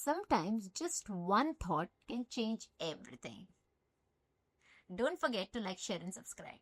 Sometimes just one thought can change everything. Don't forget to like, share, and subscribe.